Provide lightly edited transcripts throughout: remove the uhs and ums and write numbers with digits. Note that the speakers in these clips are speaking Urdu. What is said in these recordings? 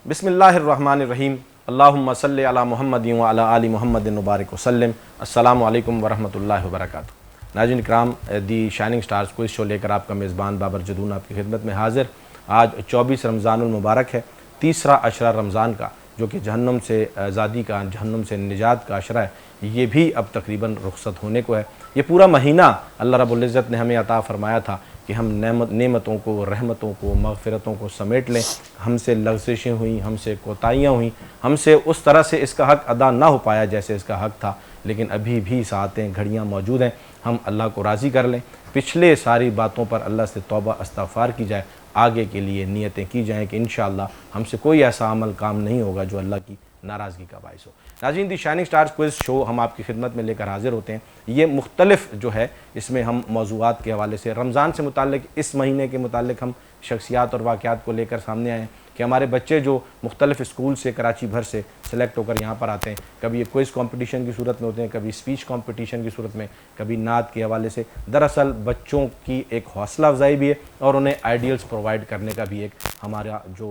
بسم اللہ الرحمن الرحیم اللہم صلی علی محمد و علی آل محمد مبارک وسلم۔ السلام علیکم ورحمۃ اللہ وبرکاتہ۔ ناظرین اکرام، دی شائننگ سٹارز کوئز شو لے کر آپ کا میزبان بابر جدون آپ کی خدمت میں حاضر۔ آج 24 رمضان المبارک ہے، تیسرا عشرہ رمضان کا، جو کہ جہنم سے آزادی کا، جہنم سے نجات کا عشرہ ہے۔ یہ بھی اب تقریباً رخصت ہونے کو ہے۔ یہ پورا مہینہ اللہ رب العزت نے ہمیں عطا فرمایا تھا کہ ہم نعمتوں کو، رحمتوں کو، مغفرتوں کو سمیٹ لیں۔ ہم سے لغزشیں ہوئیں، ہم سے کوتاہیاں ہوئیں، ہم سے اس طرح سے اس کا حق ادا نہ ہو پایا جیسے اس کا حق تھا، لیکن ابھی بھی ساعتیں، گھڑیاں موجود ہیں۔ ہم اللہ کو راضی کر لیں، پچھلے ساری باتوں پر اللہ سے توبہ استغفار کی جائے، آگے کے لیے نیتیں کی جائیں کہ انشاءاللہ ہم سے کوئی ایسا عمل کام نہیں ہوگا جو اللہ کی ناراضگی کا باعث ہو۔ ناظرین، دی شائننگ سٹارز کوئز شو ہم آپ کی خدمت میں لے کر حاضر ہوتے ہیں۔ یہ مختلف جو ہے، اس میں ہم موضوعات کے حوالے سے، رمضان سے متعلق، اس مہینے کے متعلق ہم شخصیات اور واقعات کو لے کر سامنے آئے ہیں کہ ہمارے بچے جو مختلف اسکول سے، کراچی بھر سے سلیکٹ ہو کر یہاں پر آتے ہیں، کبھی یہ کوئز کمپٹیشن کی صورت میں ہوتے ہیں، کبھی اسپیچ کمپٹیشن کی صورت میں، کبھی نعت کے حوالے سے۔ دراصل بچوں کی ایک حوصلہ افزائی بھی ہے اور انہیں آئیڈیلز پرووائڈ کرنے کا بھی ایک ہمارا جو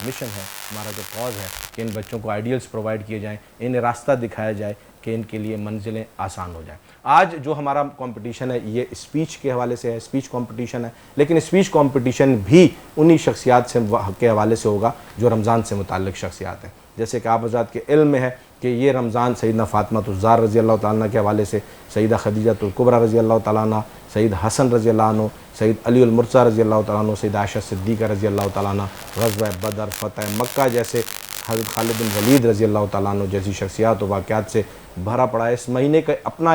مشن ہے، ہمارا جو کاز ہے کہ ان بچوں کو آئیڈیلز پرووائڈ کیے جائیں، انہیں راستہ دکھایا جائے کہ ان کے لیے منزلیں آسان ہو جائیں۔ آج جو ہمارا کمپٹیشن ہے یہ اسپیچ کے حوالے سے ہے، اسپیچ کمپٹیشن ہے، لیکن اسپیچ کمپٹیشن بھی انہی شخصیات سے کے حوالے سے ہوگا جو رمضان سے متعلق شخصیات ہیں۔ جیسے کہ آپ حضرات کے علم میں ہے کہ یہ رمضان سیدنا فاطمہ الزہرا رضی اللہ تعالیٰ عنہ کے حوالے سے، سیدہ خدیجہ الکبریٰ رضی اللہ تعالیٰ عنہ، سید حسن رضی اللہ عنہ، سید علی المرتضیٰ رضی اللہ تعالیٰ عنہ، سید عائشہ صدیقہ رضی اللہ تعالیٰ عنہ، غزوہ بدر، فتح مکہ جیسے، حضرت خالد بن ولید رضی اللہ تعالیٰ عنہ جیسی شخصیات و واقعات سے بھرا پڑا ہے۔ اس مہینے کا اپنا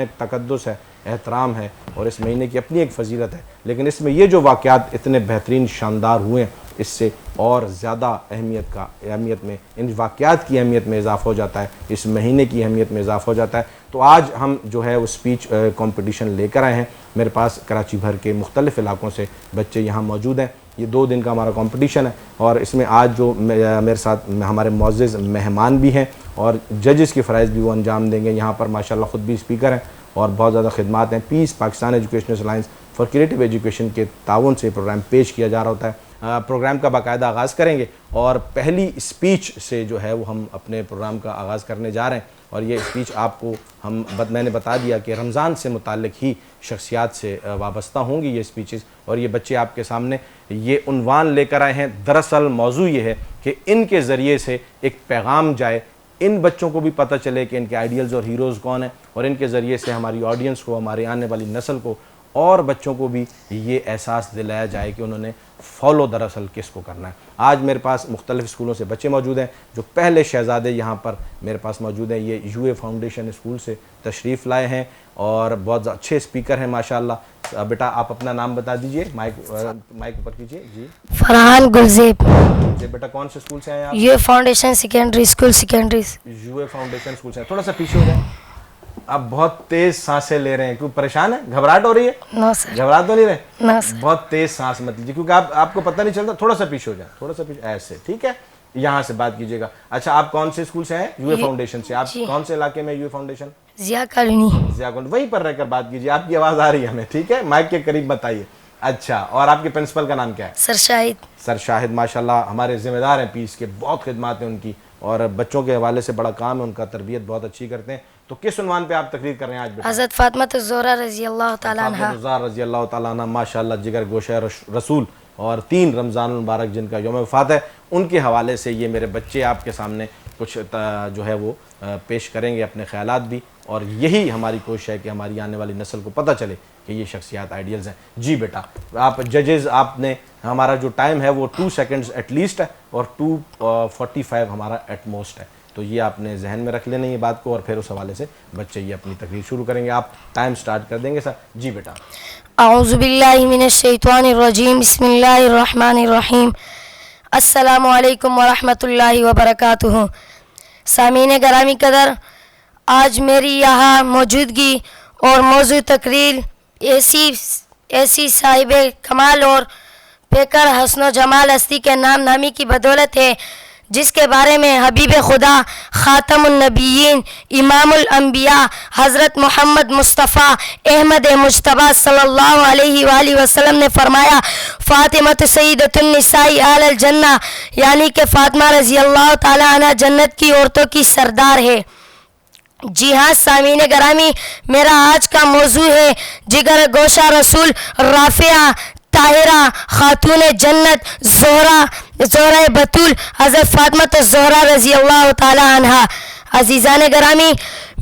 ایک تقدس ہے، احترام ہے، اور اس مہینے کی اپنی ایک فضیلت ہے، لیکن اس میں یہ جو واقعات اتنے بہترین شاندار ہوئے ہیں، اس سے اور زیادہ اہمیت میں، ان واقعات کی اہمیت میں اضافہ ہو جاتا ہے، اس مہینے کی اہمیت میں اضافہ ہو جاتا ہے۔ تو آج ہم جو ہے وہ اسپیچ کمپٹیشن لے کر آئے ہیں۔ میرے پاس کراچی بھر کے مختلف علاقوں سے بچے یہاں موجود ہیں۔ یہ 2 دن کا ہمارا کمپٹیشن ہے، اور اس میں آج جو میرے ساتھ ہمارے معزز مہمان بھی ہیں اور ججز کی فرائض بھی وہ انجام دیں گے۔ یہاں پر ماشاءاللہ خود بھی اسپیکر ہیں اور بہت زیادہ خدمات ہیں۔ Peace Pakistan educational alliance for creative education کے تعاون سے پروگرام پیش کیا جا رہا ہوتا ہے۔ پروگرام کا باقاعدہ آغاز کریں گے، اور پہلی اسپیچ سے جو ہے وہ ہم اپنے پروگرام کا آغاز کرنے جا رہے ہیں، اور یہ اسپیچ آپ کو میں نے بتا دیا کہ رمضان سے متعلق ہی شخصیات سے وابستہ ہوں گی یہ اسپیچز، اور یہ بچے آپ کے سامنے یہ عنوان لے کر آئے ہیں۔ دراصل موضوع یہ ہے کہ ان کے ذریعے سے ایک پیغام جائے، ان بچوں کو بھی پتہ چلے کہ ان کے آئیڈیلز اور ہیروز کون ہیں، اور ان کے ذریعے سے ہماری آڈینس کو، ہماری آنے والی نسل کو اور بچوں کو بھی یہ احساس دلایا جائے کہ انہوں نے فالو دراصل کس کو کرنا ہے۔ آج میرے پاس مختلف اسکولوں سے بچے موجود ہیں۔ جو پہلے شہزادے یہاں پر میرے پاس موجود ہیں، یہ یو اے فاؤنڈیشن اسکول سے تشریف لائے ہیں اور بہت اچھے اسپیکر ہیں ماشاءاللہ۔ بیٹا آپ اپنا نام بتا دیجئے، مائک اوپر کیجئے جی۔ فرحان گلزیب۔ بیٹا کون سے اسکول سے آئے ہیں آپ؟ You a foundation secondary school secondary. You a foundation school سے، تھوڑا سا پیچھے ہو جائیں۔ آپ بہت تیز سانسیں لے رہے ہیں، کیوں پریشان ہیں؟ گھبراہٹ ہو رہی ہے؟ نو سر۔ گھبراہٹ تو نہیں رہے؟ نو سر۔ بہت تیز سانس مت لیجیے، کیونکہ آپ کو پتہ نہیں چلتا۔ تھوڑا سا پیچھے ہو جائیں، تھوڑا سا پیچھے، ایسے ٹھیک ہے، یہاں سے بات کیجیے گا۔ اچھا، آپ کون سے اسکول سے ہیں؟ یو اے فاؤنڈیشن سے۔ آپ کون سے علاقے میں you a foundation? Zia colony. Zia colony, وہیں پر رہ کر بات کیجیے، آپ کی آواز آ رہی ہے ہمیں، ٹھیک ہے؟ مائک کے قریب بتائیے۔ اچھا، اور آپ کے پرنسپل کا نام کیا ہے؟ سر شاہد۔ سر شاہد ماشاءاللہ ہمارے ذمہ دار ہیں پیس کے، بہت خدمات ہیں ان کی، اور بچوں کے حوالے سے بڑا کام ہے ان کا، تربیت بہت اچھی کرتے ہیں۔ تو کس عنوان پہ آپ تقریر کر رہے ہیں آج بیٹا؟ حضرت فاطمہ الزہرا رضی اللہ تعالیٰ عنہ۔ فاطمہ الزہرا رضی اللہ تعالیٰ عنہ ماشاءاللہ جگر گوشہ رسول، اور 3 رمضان المبارک جن کا یوم وفات ہے، ان کے حوالے سے یہ میرے بچے آپ کے سامنے کچھ جو ہے وہ پیش کریں گے اپنے خیالات بھی، اور یہی ہماری کوشش ہے کہ ہماری آنے والی نسل کو پتہ چلے کہ یہ شخصیات آئیڈیلز ہیں۔ جی بیٹا، آپ ججز، آپ نے، ہمارا جو ٹائم ہے وہ 2 سیکنڈز ایٹ لیسٹ ہے، اور 2:45 ہمارا ایٹ موسٹ ہے، تو یہ آپ نے ذہن میں رکھ لینا یہ بات کو، اور پھر اس حوالے سے بچے یہ اپنی تقریر شروع کریں گے۔ آپ ٹائم سٹارٹ کر دیں گے سر؟ جی بیٹا۔ اعوذ باللہ من الشیطان الرجیم، بسم اللہ الرحمن الرحیم، السلام علیکم ورحمۃ اللہ وبرکاتہ۔ سامعین گرامی قدر، آج میری یہاں موجودگی اور موضوع تقریر ایسی صاحب کمال اور پیکر حسن و جمال ہستی کے نام نامی کی بدولت ہے جس کے بارے میں حبیب خدا خاتم النبیین امام الانبیاء حضرت محمد مصطفیٰ احمد مجتبیٰ صلی اللہ علیہ وآلہ وسلم نے فرمایا فاطمہ سیدۃ النساء اہل الجنہ، یعنی کہ فاطمہ رضی اللہ تعالی عنہ جنت کی عورتوں کی سردار ہے۔ جی ہاں سامعین گرامی، میرا آج کا موضوع ہے جگر گوشہ رسول رافعہ طاہرہ خاتون جنت زہرہ بطول حضرت فاطمہ الزہرا رضی اللہ تعالی عنہا۔ عزیزان گرامی،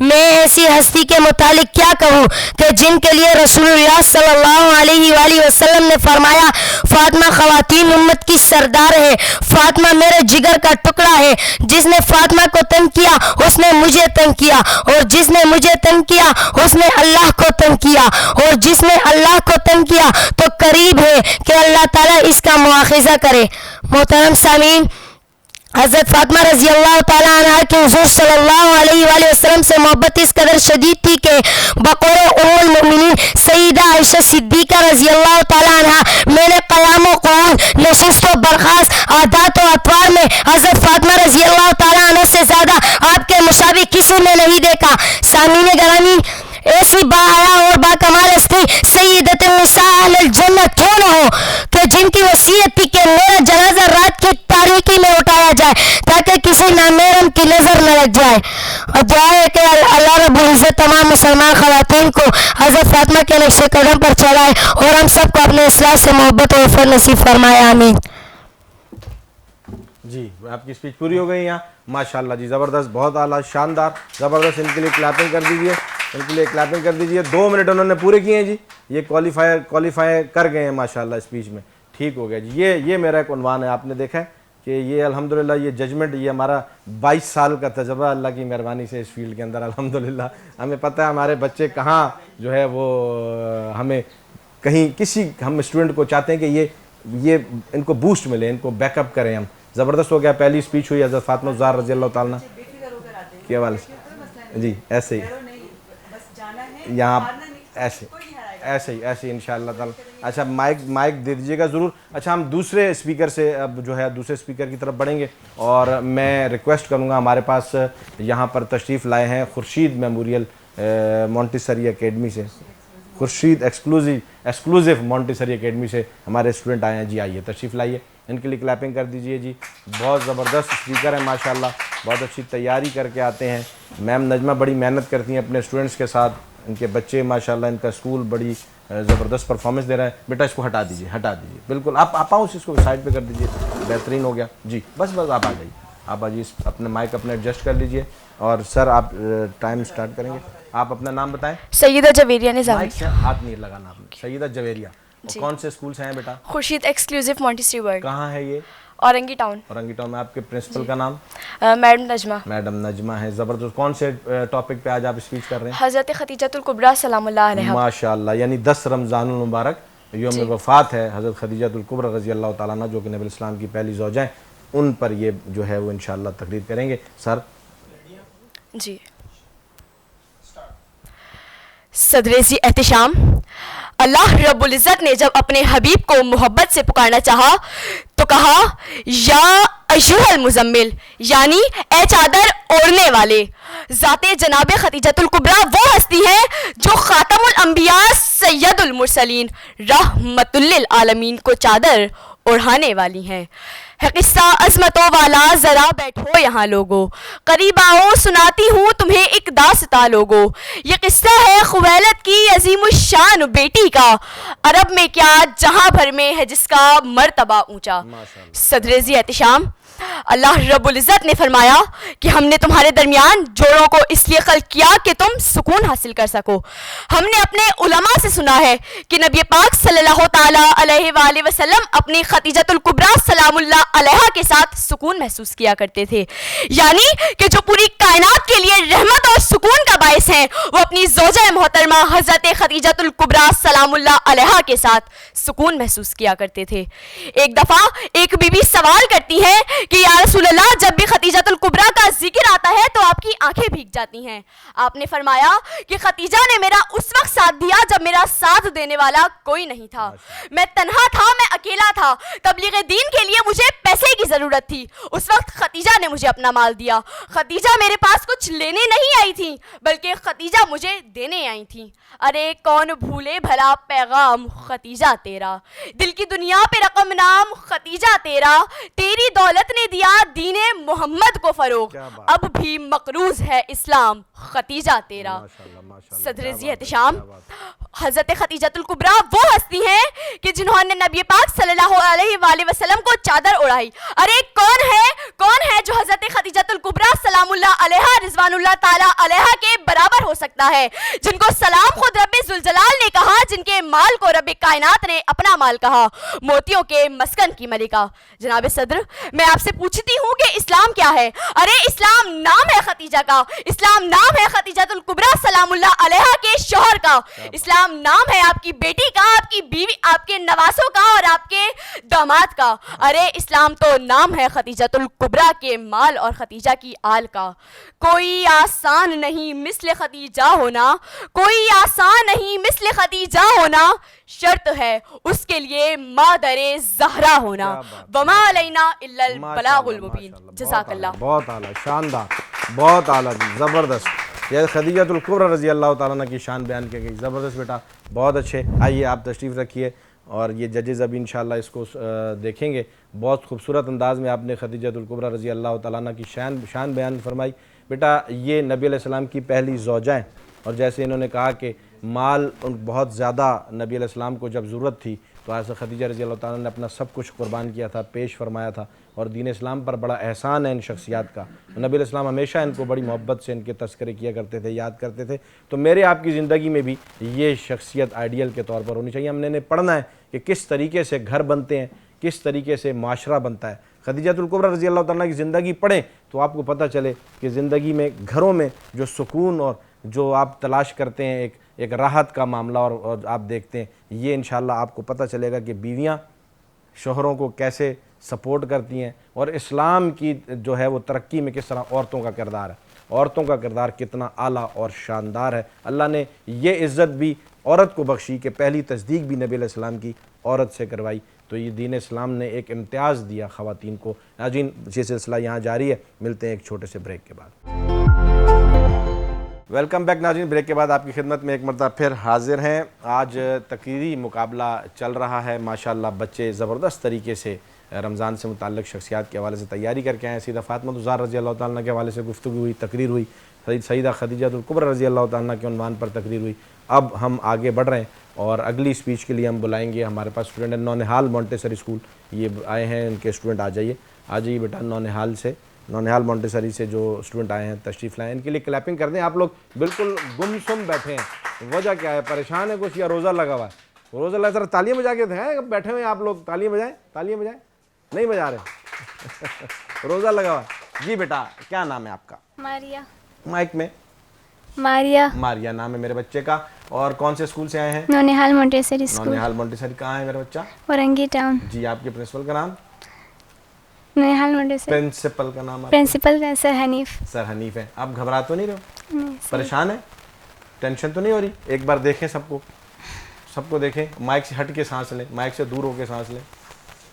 میں ایسی ہستی کے متعلق کیا کہوں کہ جن کے لیے رسول اللہ صلی اللہ علیہ وآلہ وسلم نے فرمایا فاطمہ خواتین امت کی سردار ہے، فاطمہ میرے جگر کا ٹکڑا ہے، جس نے فاطمہ کو تنگ کیا اس نے مجھے تنگ کیا، اور جس نے مجھے تنگ کیا اس نے اللہ کو تنگ کیا، اور جس نے اللہ کو تنگ کیا تو قریب ہے کہ اللہ تعالیٰ اس کا مواخذہ کرے۔ محترم سامعین، حضرت فاطمہ رضی اللہ تعالیٰ عنہ کی حضور صلی اللہ علیہ وآلہ وسلم سے محبت اس قدر شدید تھی کہ بقول ام المؤمنین سیدہ عائشہ صدیقہ رضی اللہ تعالیٰ عنہ میں نے قیام و قعود نشست و برخاست عادات و اطوار میں حضرت فاطمہ رضی اللہ تعالیٰ عنہ سے زیادہ آپ کے مشابہ کسی میں نہیں دیکھا۔ سامعین گرامی، ایسی باحیا اور با کمال ہستی سیدۃ النساء اہل الجنہ کیوں نہ ہو کہ جن کی وصیت تھی کہ میرا جنازہ رات کی تاریکی میں اٹھایا جائے تاکہ کسی نامحرم کی نظر نہ لگ جائے، اور دعا ہے کہ اللہ رب العزت تمام مسلمان خواتین کو حضرت فاطمہ کے نقش قدم پر چلائے اور ہم سب کو اپنے اصلاح سے محبت و عفت نصیب فرمائے، آمین۔ جی آپ کی اسپیچ پوری ہو گئی یہاں، ماشاءاللہ جی زبردست، بہت اعلیٰ، شاندار، زبردست۔ ان کے لیے کلیپنگ کر دیجئے، ان کے لیے کلیپنگ کر دیجئے۔ 2 منٹ انہوں نے پورے کیے ہیں جی، یہ کوالیفائی کر گئے ہیں ماشاءاللہ اسپیچ میں، ٹھیک ہو گیا جی۔ یہ میرا ایک عنوان ہے، آپ نے دیکھا ہے کہ یہ الحمدللہ یہ ججمنٹ، یہ ہمارا 22 سال کا تجربہ اللہ کی مہربانی سے اس فیلڈ کے اندر الحمدللہ ہمیں پتہ ہے ہمارے بچے کہاں جو ہے وہ ہمیں کہیں ہم اسٹوڈنٹ کو چاہتے ہیں کہ یہ ان کو بوسٹ ملے، ان کو بیک اپ کریں ہم۔ زبردست ہو گیا، پہلی اسپیچ ہوئی حضرت فاطمہ الزہرا رضی اللہ تعالیٰ کے حوالے سے جی، ایسے ہی یہاں ایسے ہی انشاءاللہ تعالیٰ۔ اچھا مائک دے دیجیے گا ضرور۔ اچھا ہم دوسرے اسپیکر سے اب جو ہے دوسرے اسپیکر کی طرف بڑھیں گے، اور میں ریکویسٹ کروں گا، ہمارے پاس یہاں پر تشریف لائے ہیں خورشید میموریل مونٹیسری اکیڈمی سے، خورشید ایکسکلوزیو مونٹیسری اکیڈمی سے ہمارے اسٹوڈنٹ آئے ہیں جی، آئیے تشریف لائیے، ان کے لیے کلیپنگ کر دیجئے جی۔ بہت زبردست اسپیکر ہیں ماشاءاللہ، بہت اچھی تیاری کر کے آتے ہیں۔ میم نجمہ بڑی محنت کرتی ہیں اپنے اسٹوڈنٹس کے ساتھ، ان کے بچے ماشاءاللہ، ان کا اسکول بڑی زبردست پرفارمنس دے رہا ہے۔ بیٹا اس کو ہٹا دیجئے بالکل، آپ آؤ اس کو سائڈ پہ کر دیجئے، بہترین ہو گیا جی۔ بس آپ آ جائیے، اپنے مائک اپنے ایڈجسٹ کر لیجئے، اور سر آپ ٹائم اسٹارٹ کریں گے۔ آپ اپنا نام بتائیں۔ سیدہ جویریہ نظامی۔ ہاتھ نہیں لگانا آپ نے، سیدہ جویریہ۔ کون سے اسکول سے ہیں بیٹا؟ Khurshid exclusive Montessori world. کہاں ہے یہ؟ اورنگی ٹاؤن۔ اورنگی ٹاؤن میں۔ آپ کے پرنسپل کا نام؟ میڈم نجمہ۔ میڈم نجمہ ہے، زبردست۔ کون سے ٹاپک پہ آج آپ اسپیچ کر رہے ہیں؟ حضرت خدیجہ الکبریٰ سلام اللہ علیہا۔ ماشاءاللہ، یعنی 10 رمضان المبارک یوم وفات ہے حضرت خدیجہ الکبریٰ رضی اللہ تعالیٰ عنہ، جو کہ نبی الاسلام کی پہلی زوجہ ہیں، ان پر یہ جو ہے وہ انشاءاللہ تقریر کریں گے۔ سر جی۔ صدر ذی احتشام، اللہ رب العزت نے جب اپنے حبیب کو محبت سے پکارنا چاہا تو کہا یا ایھا المزمل، یعنی اے چادر اوڑھنے والے۔ ذات جناب خدیجہ الکبریٰ وہ ہستی ہے جو خاتم الانبیاء سید المرسلین رحمت للعالمین کو چادر اوڑھانے والی ہیں۔ ہے قصہ عظمتوں والا، ذرا بیٹھو یہاں لوگو، قریب آؤ سناتی ہوں تمہیں ایک داستان لوگو۔ یہ قصہ ہے خویلد کی عظیم الشان بیٹی کا، عرب میں کیا جہاں بھر میں ہے جس کا مرتبہ اونچا۔ صدر ذی احتشام، اللہ رب العزت نے فرمایا کہ ہم نے تمہارے درمیان جوڑوں کو اس لیے خلق کیا کہ تم سکون حاصل کر سکو۔ ہم نے اپنے علماء سے سنا ہے کہ نبی پاک صلی اللہ تعالیٰ علیہ وآلہ وسلم اپنی خدیجہ الکبریٰ سلام اللہ علیہا کے ساتھ سکون محسوس کیا کرتے تھے، یعنی کہ جو پوری کائنات کے لیے رحمت اور سکون کا باعث ہیں، وہ اپنی زوجہ محترمہ حضرت خدیجہ الکبریٰ سلام اللہ علیہا کے ساتھ سکون محسوس کیا کرتے تھے۔ ایک دفعہ ایک بی بی سوال کرتی ہے کہ یا رسول اللہ، جب بھی خدیجہ الکبریٰ کا ذکر آتا ہے تو آپ کی آنکھیں بھیگ جاتی ہیں۔ آپ نے فرمایا کہ خدیجہ نے میرا اس وقت ساتھ دیا جب میرا ساتھ دینے والا کوئی نہیں تھا، میں تنہا تھا، میں اکیلا تھا، تبلیغ دین کے لیے مجھے پیسے کی کی ضرورت تھی اس وقت خدیجہ نے مجھے اپنا مال دیا. خدیجہ میرے پاس کچھ لینے نہیں آئی تھیں بلکہ خدیجہ مجھے دینے آئی تھیں. ارے کون بھولے بھلا پیغام خدیجہ تیرا, دل کی دنیا پہ رقم نام خدیجہ تیرا, تیری دولت نے دیا دین محمد کو فروغ, اب بھی مقروض ہے اسلام خدیجہ تیرا. صدر ذی احتشام حضرت خدیجہ الکبریٰ وہ ہستی ہیں کہ جنہوں نے نبی پاک صلی اللہ علیہ وآلہ وسلم کو چادر اڑائی. ارے کون ہے جو حضرت خدیجہ الکبریٰ سلام اللہ علیہا رضوان اللہ تعالی علیہا کے برابر ہو سکتا ہے, جن کو سلام خود رب ذوالجلال نے کہا, جن کے مال کو رب کائنات نے اپنا مال کہا, موتیوں کے مسکن کی ملکہ. جناب صدر میں آپ سے پوچھتی ہوں کہ اسلام کیا ہے؟ ارے اسلام نام ہے خدیجہ کا, اسلام نام ہے خدیجہ الکبریٰ سلام اللہ علیہا کے شوہر کا, اسلام نام ہے آپ کی بیٹی کا, آپ کی بیوی, آپ کے نواسوں کا اور آپ کے داماد کا. ارے اسلام تو نام ہے خدیجہ الکبریٰ کے مال اور خدیجہ کی آل کا. کوئی آسان نہیں مثل خدیجہ ہونا, کوئی آسان نہیں مثل خدیجہ ہونا, شرط ہے اس کے لیے مادر زہرا ہونا, وما علینا الا البلاغ المبین. جزاک اللہ. بہت اعلیٰ, شاندار, بہت اعلیٰ, زبردست. یہ خدیجہ الکبریٰ رضی اللہ تعالیٰ عنہ کی شان بیان کی گئی. زبردست بیٹا, بہت اچھے. آئیے آپ تشریف رکھیے اور یہ ججز ابھی انشاءاللہ اس کو دیکھیں گے. بہت خوبصورت انداز میں آپ نے خدیجہ الکبریٰ رضی اللہ تعالیٰ عنہ کی شان بیان فرمائی. بیٹا یہ نبی علیہ السلام کی پہلی زوجہ ہیں, اور جیسے انہوں نے کہا کہ مال بہت زیادہ نبی علیہ السلام کو جب ضرورت تھی تو حضرت خدیجہ رضی اللہ تعالیٰ نے اپنا سب کچھ قربان کیا تھا, پیش فرمایا تھا, اور دین اسلام پر بڑا احسان ہے ان شخصیات کا. نبی علیہ السلام ہمیشہ ان کو بڑی محبت سے ان کے تذکرے کیا کرتے تھے, یاد کرتے تھے. تو میرے آپ کی زندگی میں بھی یہ شخصیت آئیڈیل کے طور پر ہونی چاہیے. ہم نے پڑھنا ہے کہ کس طریقے سے گھر بنتے ہیں, کس طریقے سے معاشرہ بنتا ہے. خدیجہ الکبریٰ رضی اللہ تعالیٰ کی زندگی پڑھیں تو آپ کو پتہ چلے کہ زندگی میں گھروں میں جو سکون اور جو آپ تلاش کرتے ہیں ایک راحت کا معاملہ اور آپ دیکھتے ہیں, یہ انشاءاللہ آپ کو پتہ چلے گا کہ بیویاں شوہروں کو کیسے سپورٹ کرتی ہیں, اور اسلام کی جو ہے وہ ترقی میں کس طرح عورتوں کا کردار ہے, عورتوں کا کردار کتنا اعلیٰ اور شاندار ہے. اللہ نے یہ عزت بھی عورت کو بخشی کہ پہلی تصدیق بھی نبی علیہ السلام کی عورت سے کروائی. تو یہ دین اسلام نے ایک امتیاز دیا خواتین کو. ناظرین یہ سلسلہ یہاں جاری ہے, ملتے ہیں ایک چھوٹے سے بریک کے بعد. ویلکم بیک ناظرین, بریک کے بعد آپ کی خدمت میں ایک مرتبہ پھر حاضر ہیں. آج تقریری مقابلہ چل رہا ہے, ماشاءاللہ بچے زبردست طریقے سے رمضان سے متعلق شخصیات کے حوالے سے تیاری کر کے آئے ہیں. سیدہ فاطمہ الزہرا رضی اللہ تعالیٰ عنہ کے حوالے سے گفتگو ہوئی, تقریر ہوئی. سیدہ خدیجہ الکبریٰ رضی اللہ تعالیٰ عنہ کے عنوان پر تقریر ہوئی. اب ہم آگے بڑھ رہے ہیں اور اگلی اسپیچ کے لیے ہم بلائیں گے ہمارے پاس اسٹوڈنٹ ہیں نونہال مونٹیسری اسکول, یہ آئے ہیں, ان کے اسٹوڈنٹ آ جائیے بیٹا. نونہال مونٹیسری سے جو اسٹوڈنٹ آئے ہیں تشریف لائیں, ان کے لیے کلیپنگ کر دیں. آپ لوگ بالکل گم سم بیٹھے ہیں, وجہ کیا ہے؟ پریشان ہے کچھ یا روزہ لگا ہوا ہے؟ روزہ لگا, ذرا تالیاں بجا کے دکھائیں. بیٹھے ہوئے ہیں آپ لوگ, تالیاں بجائیں. نہیں بجا رہے, روزہ لگا ہوا ہے. جی بیٹا کیا نام ہے آپ کا؟ ماریا. مائک میں. ماریا نام ہے میرے بچے کا. اور کون سے اسکول سے آئے ہیں؟ نونہال مونٹیسری اسکول. نونہال مونٹیسری. کہاں ہے میرا بچہ؟ اورنگی ٹاؤن. جی آپ کے پرنسپل کا نام؟ نونہال مونٹیسری. پرنسپل کا نام؟ Principal sir Hanif. Sir Hanif ہے. آپ گھبرا تو نہیں رہو؟ پریشان ہے؟ ٹینشن تو نہیں ہو رہی؟ ایک بار دیکھیں سب کو دیکھیں. مائک سے ہٹ کے سانس لیں, مائک سے دور ہو کے سانس لیں,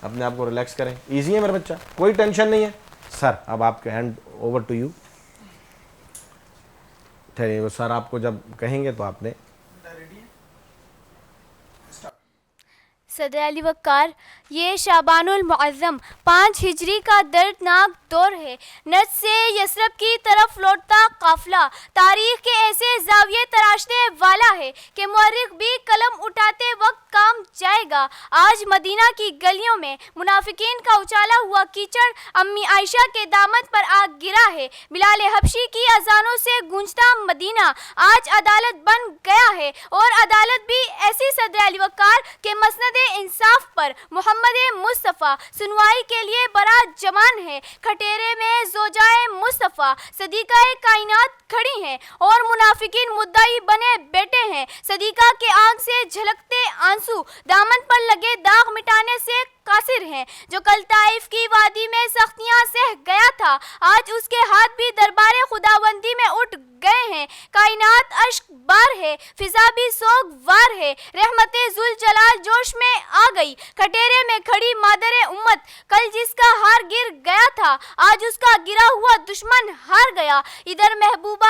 اپنے آپ کو ریلیکس کریں. ایزی ہے میرا بچہ, کوئی ٹینشن نہیں ہے. سر اب آپ کے ہینڈ اوور ٹو یو. ٹھہرے, سر آپ کو جب کہیں گے تو آپ نے. صدر علی وقار, یہ شعبان المعظم 5 ہجری کا دردناک دور ہے. نجد سے یثرب کی طرف لوٹتا قافلہ تاریخ کے ایسے زاویے تراشنے والا ہے کہ مورخ بھی قلم اٹھاتے وقت کام جائے گا. آج مدینہ کی گلیوں میں منافقین کا اچالا ہوا کیچڑ امی عائشہ کے دامن پر آ گرا ہے. بلال حبشی کی اذانوں سے گونجتا مدینہ آج عدالت بن گیا ہے, اور عدالت بھی ایسی صدر علی وقار کے مسند انصاف پر محمد مصطفیٰ سنوائی کے لیے برات جمان ہے. کھٹیرے میں زوجائے مصطفیٰ صدیقہ کائنات کھڑی ہیں اور منافقین مدعی بنے بیٹھے ہیں. صدیقہ کے آنکھ سے جھلکتے آنسو دامن پر لگے داغ مٹانے سے قاصر ہیں. جو کل طائف کی وادی میں سختیاں سہ گیا تھا, آج اس کے ہاتھ بھی دربار خداوندی میں اٹھ گئے ہیں. کائنات اشک بار ہے, فضا بھی سوگ وار ہے. رحمت ذوالجلال جوش میں آ گئی. کھٹیرے میں کھڑی مادر امت, کل جس کا ہار گر کیا, آج اس کا گرا ہوا دشمن ہار گیا. ادھر محبوب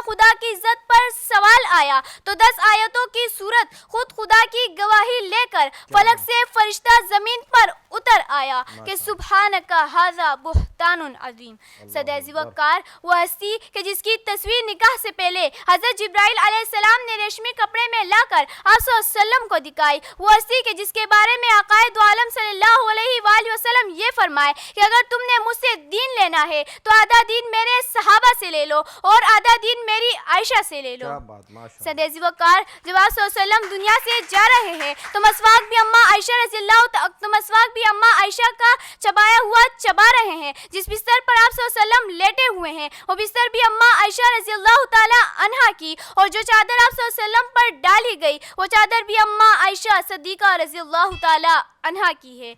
خدا کی عزت پر سوال آیا تو 10 آیتوں کی صورت خود خدا کی گواہی لے کر فلک سے فرشتہ زمین پر اتر آیا کہ سبحانک ھذا بہتان عظیم. صدیزی وقار وہ ہستی کہ جس کی تصویر نکاح سے پہلے حضرت جبرائیل علیہ السلام نے ریشمی کپڑے میں لا کر آپ صلی اللہ علیہ وسلم کو دکھائی. وہ ہستی کہ جس کے بارے میں عقائد عالم صلی اللہ علیہ وآلہ وسلم یہ فرمائے کہ اگر تم نے مجھ سے دین لینا ہے تو آدھا دین میرے صحابہ سے لے لو اور آدھا دین میری عائشہ سے لے لو. صدیزی وقار جب آپ صلی اللہ علیہ وسلم دنیا سے جا رہے ہیں تو مسواک بھی اماں عائشہ کا چبایا ہوا چبا رہے ہیں. جس بستر پر آپ صلی اللہ علیہ وسلم لیٹے ہوئے ہیں وہ بستر بھی اماں عائشہ رضی اللہ تعالی عنہا کی, اور جو چادر آپ صلی اللہ علیہ وسلم پر ڈالی گئی وہ چادر بھی اماں عائشہ صدیقہ رضی اللہ تعالی عنہا کی ہے.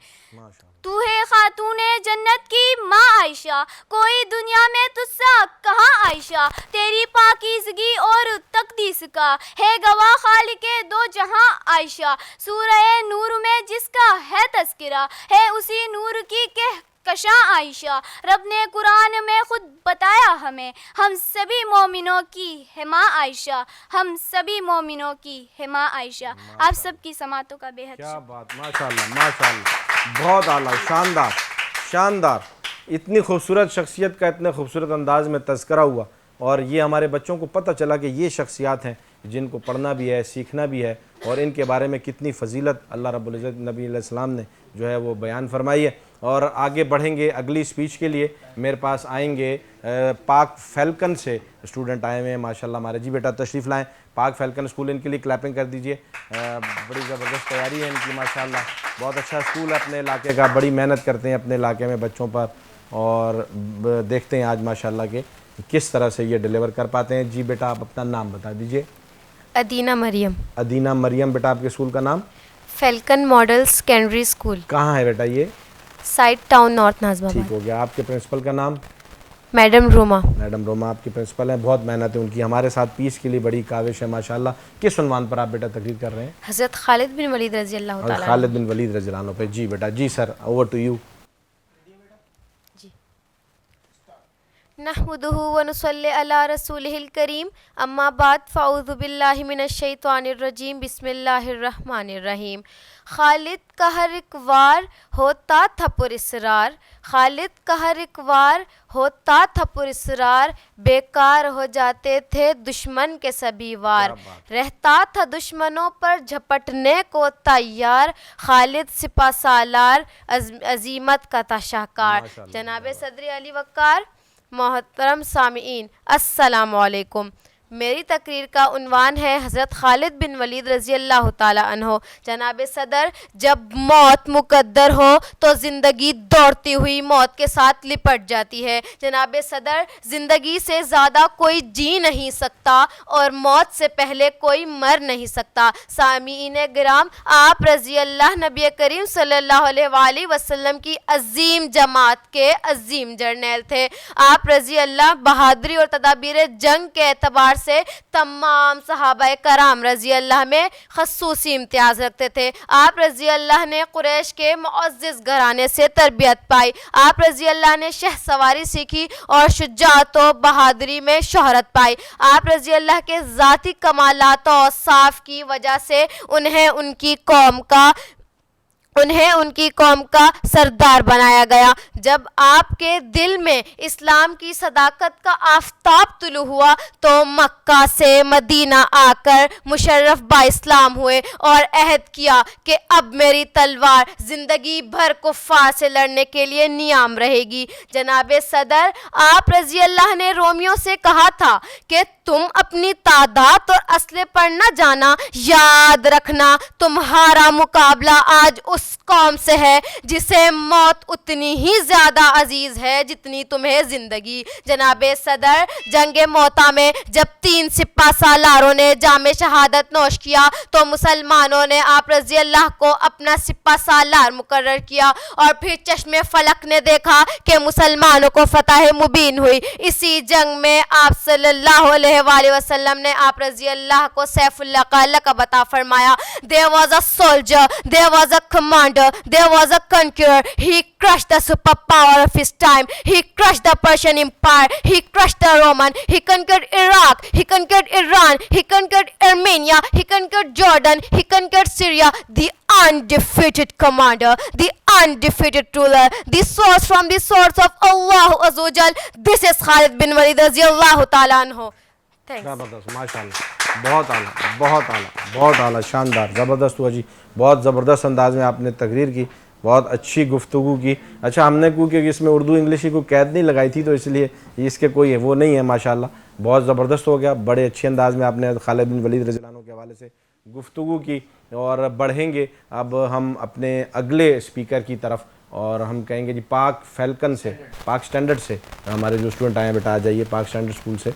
تو ہے خاتون جنت کی ماں عائشہ, کوئی دنیا میں تجھ سا کہاں عائشہ, تیری پاکیزگی اور تقدیس کا ہے گواہ خالق دو جہاں عائشہ. سورہ نور میں جس کا ہے تذکرہ ہے اسی نور کی کہکشاں عائشہ. رب نے قرآن میں خود بتایا ہمیں ہم سبھی مومنوں کی ہے ماں عائشہ, ہم سبھی مومنوں کی ہے ماں عائشہ. آپ سب کی سماعتوں کا بے حد کیا بات, ماشاءاللہ ماشاءاللہ, بہت اعلیٰ, شاندار شاندار. اتنی خوبصورت شخصیت کا اتنے خوبصورت انداز میں تذکرہ ہوا, اور یہ ہمارے بچوں کو پتہ چلا کہ یہ شخصیات ہیں جن کو پڑھنا بھی ہے, سیکھنا بھی ہے, اور ان کے بارے میں کتنی فضیلت اللہ رب العزت نبی علیہ السلام نے جو ہے وہ بیان فرمائی ہے. اور آگے بڑھیں گے اگلی سپیچ کے لیے. میرے پاس آئیں گے پاک فیلکن سے اسٹوڈنٹ آئے ہوئے ہیں ماشاءاللہ ہمارے. جی بیٹا تشریف لائیں. پاک فیلکن اسکول, ان کے لیے کلیپنگ کر دیجئے. بڑی زبردست تیاری ہے ان کی ماشاءاللہ, بہت اچھا اسکول ہے اپنے علاقے کا, بڑی محنت کرتے ہیں اپنے علاقے میں بچوں پر, اور دیکھتے ہیں آج ماشاءاللہ کہ کس طرح سے یہ ڈیلیور کر پاتے ہیں. جی بیٹا آپ اپنا نام بتا دیجئے. ادینہ مریم. ادینہ مریم. بیٹا آپ کے اسکول کا نام؟ Falcon model secondary school. کہاں ہے بیٹا یہ؟ سائٹ ٹاؤن نارتھ نازم آباد. ٹھیک ہو گیا. آپ کے پرنسپل کا نام؟ میڈم روما. میڈم روما آپ کی پرنسپل ہیں, بہت محنت ہے ان کی. ہمارے ساتھ پیس کے لیے بڑی کاوش ہے ماشاءاللہ. کس عنوان پر آپ بیٹا تقریر کر رہے ہیں؟ حضرت خالد بن ولید رضی اللہ تعالیٰ عنہ. خالد بن ولید رضی اللہ عنہ پہ. جی بیٹا. جی سر, اوور ٹو یو. نحمدہ ونصلی علی رسولہ الکریم, اما بعد فاعوذ باللہ من الشیطان الرجیم, بسم اللہ الرحمن الرحیم. خالد کا ہر ایک وار ہوتا تھا پر اسرار, خالد کا ہر ایک وار ہوتا تھا پر اسرار, بیکار ہو جاتے تھے دشمن کے سبھی وار, رہتا تھا دشمنوں پر جھپٹنے کو تیار, خالد سپہ سالار عظیمت کا تھا شاہکار. جناب صدر علی وقار, محترم سامعین السلام علیکم. میری تقریر کا عنوان ہے حضرت خالد بن ولید رضی اللہ تعالیٰ عنہ. جناب صدر, جب موت مقدر ہو تو زندگی دوڑتی ہوئی موت کے ساتھ لپٹ جاتی ہے. جناب صدر, زندگی سے زیادہ کوئی جی نہیں سکتا اور موت سے پہلے کوئی مر نہیں سکتا. سامعین گرام, آپ رضی اللہ نبی کریم صلی اللہ علیہ وآلہ وسلم کی عظیم جماعت کے عظیم جرنیل تھے. آپ رضی اللہ بہادری اور تدابیر جنگ کے اعتبار سے تمام صحابہ کرام رضی اللہ میں خصوصی امتیاز رکھتے تھے. آپ رضی اللہ نے قریش کے معزز گھرانے سے تربیت پائی. آپ رضی اللہ نے شہ سواری سیکھی اور شجاعت و بہادری میں شہرت پائی. آپ رضی اللہ کے ذاتی کمالات و اوصاف کی وجہ سے انہیں ان کی قوم کا سردار بنایا گیا. جب آپ کے دل میں اسلام کی صداقت کا آفتاب طلوع ہوا تو مکہ سے مدینہ آ کر مشرف با اسلام ہوئے اور عہد کیا کہ اب میری تلوار زندگی بھر کفار سے لڑنے کے لیے نیام رہے گی. جناب صدر, آپ رضی اللہ نے رومیوں سے کہا تھا کہ تم اپنی تعداد اور اسلحے پر نہ جانا, یاد رکھنا تمہارا مقابلہ آج اس قوم سے ہے جسے موت اتنی ہی زیادہ عزیز ہے جتنی تمہیں زندگی. جناب صدر, جنگ موتا میں جب 3 سپہ سالاروں نے جام شہادت نوش کیا تو مسلمانوں نے آپ رضی اللہ کو اپنا سپہ سالار مقرر کیا, اور پھر چشم فلک نے دیکھا کہ مسلمانوں کو فتح مبین ہوئی. اسی جنگ میں آپ صلی اللہ علیہ علیہ وآلہ وسلم نے آپ رضی اللہ کو سیف اللہ کا لقب عطا فرمایا. There was a soldier, there was a commander, there was a conqueror. He crushed the superpower of his time. He crushed the Persian Empire. He crushed the Roman. He conquered Iraq. He conquered Iran. He conquered Armenia. He conquered Jordan. He conquered Syria. The undefeated commander, the undefeated ruler, the source from the source of Allah Azza wa Jal. This is Khalid bin Walid radiyallahu ta'ala anhu. Thanks. زبردست، ماشاء اللہ، بہت اعلیٰ، بہت اعلیٰ، بہت اعلیٰ، شاندار، زبردست ہوا جی، بہت زبردست انداز میں آپ نے تقریر کی، بہت اچھی گفتگو کی. اچھا ہم نے کیونکہ اس میں اردو انگلش کی کوئی قید نہیں لگائی تھی تو اس لیے اس کے کوئی وہ نہیں ہے، ماشاءاللہ بہت زبردست ہو گیا. بڑے اچھے انداز میں آپ نے خالد بن ولید رضی اللہ عنہ کے حوالے سے گفتگو کی. اور بڑھیں گے اب ہم اپنے اگلے اسپیکر کی طرف، اور ہم کہیں گے جی پاک فیلکن سے، پاک سٹینڈرڈ سے ہمارے جو اسٹوڈنٹ آئے ہیں، بیٹا آ جائیے پاک سٹینڈرڈ اسکول سے،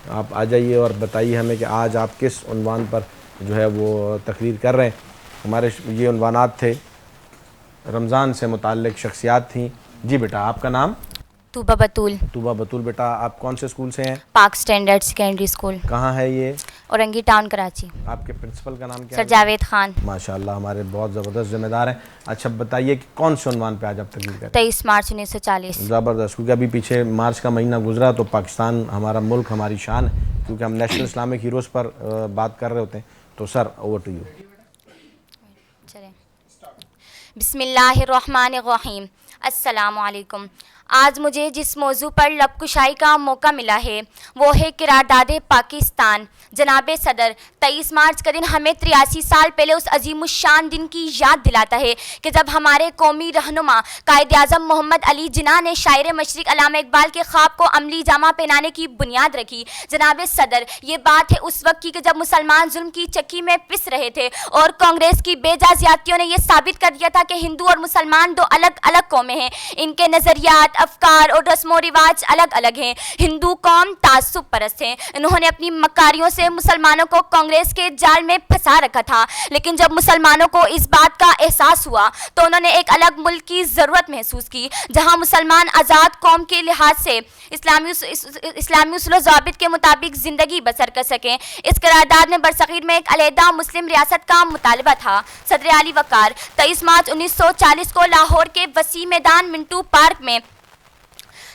آپ آ جائیے اور بتائیے ہمیں کہ آج آپ کس عنوان پر جو ہے وہ تقریر کر رہے ہیں. ہمارے یہ عنوانات تھے، رمضان سے متعلق شخصیات تھیں. جی بیٹا آپ کا نام؟ طوبہ بطول. طوبہ بطول. بیٹا آپ کون سے اسکول سے ہیں؟ پاک سٹینڈرڈ سیکنڈری اسکول. کہاں ہے یہ؟ اورنگی ٹاؤن کراچی. آپ کے پرنسپل کا نام کیا سر ہے؟ جاوید خان. ماشاءاللہ ہمارے بہت زبردست ذمہ دار ہیں. اچھا بتائیے کہ کون سے عنوان پہ آج آپ تقریر کر رہے ہیں؟ 23 مارچ 1940. زبردست، کیونکہ ابھی پیچھے مارچ کا مہینہ گزرا تو پاکستان ہمارا ملک ہماری شان ہے، کیونکہ ہم نیشنل اسلامک ہیروز پر بات کر رہے ہوتے ہیں. تو سر اوور ٹو یو. چلیں. بسم اللہ الرحمن الرحیم. السلام علیکم. آج مجھے جس موضوع پر لب کشائی کا موقع ملا ہے وہ ہے قرارداد پاکستان. جناب صدر، 23 مارچ کا دن ہمیں 83 سال پہلے اس عظیم الشان دن کی یاد دلاتا ہے کہ جب ہمارے قومی رہنما قائد اعظم محمد علی جناح نے شاعر مشرق علامہ اقبال کے خواب کو عملی جامہ پہنانے کی بنیاد رکھی. جناب صدر، یہ بات ہے اس وقت کی کہ جب مسلمان ظلم کی چکی میں پس رہے تھے اور کانگریس کی بے جا زیادتیوں نے یہ ثابت کر دیا تھا کہ ہندو اور مسلمان دو الگ الگ قومیں ہیں. ان کے نظریات، افکار اور رسم و رواج الگ الگ ہیں. ہندو قوم تعصب پرست ہے. انہوں نے اپنی مکاریوں سے مسلمانوں کو کانگریس کے جال میں پھنسا رکھا تھا، لیکن جب مسلمانوں کو اس بات کا احساس ہوا تو انہوں نے ایک الگ ملک کی ضرورت محسوس کی جہاں مسلمان آزاد قوم کے لحاظ سے اسلامی اصول و ضوابط کے مطابق زندگی بسر کر سکیں. اس قرارداد میں برصغیر میں ایک علیحدہ مسلم ریاست کا مطالبہ تھا. صدر علی وقار 23 مارچ 1940 کو لاہور کے وسیع میدان منٹو پارک میں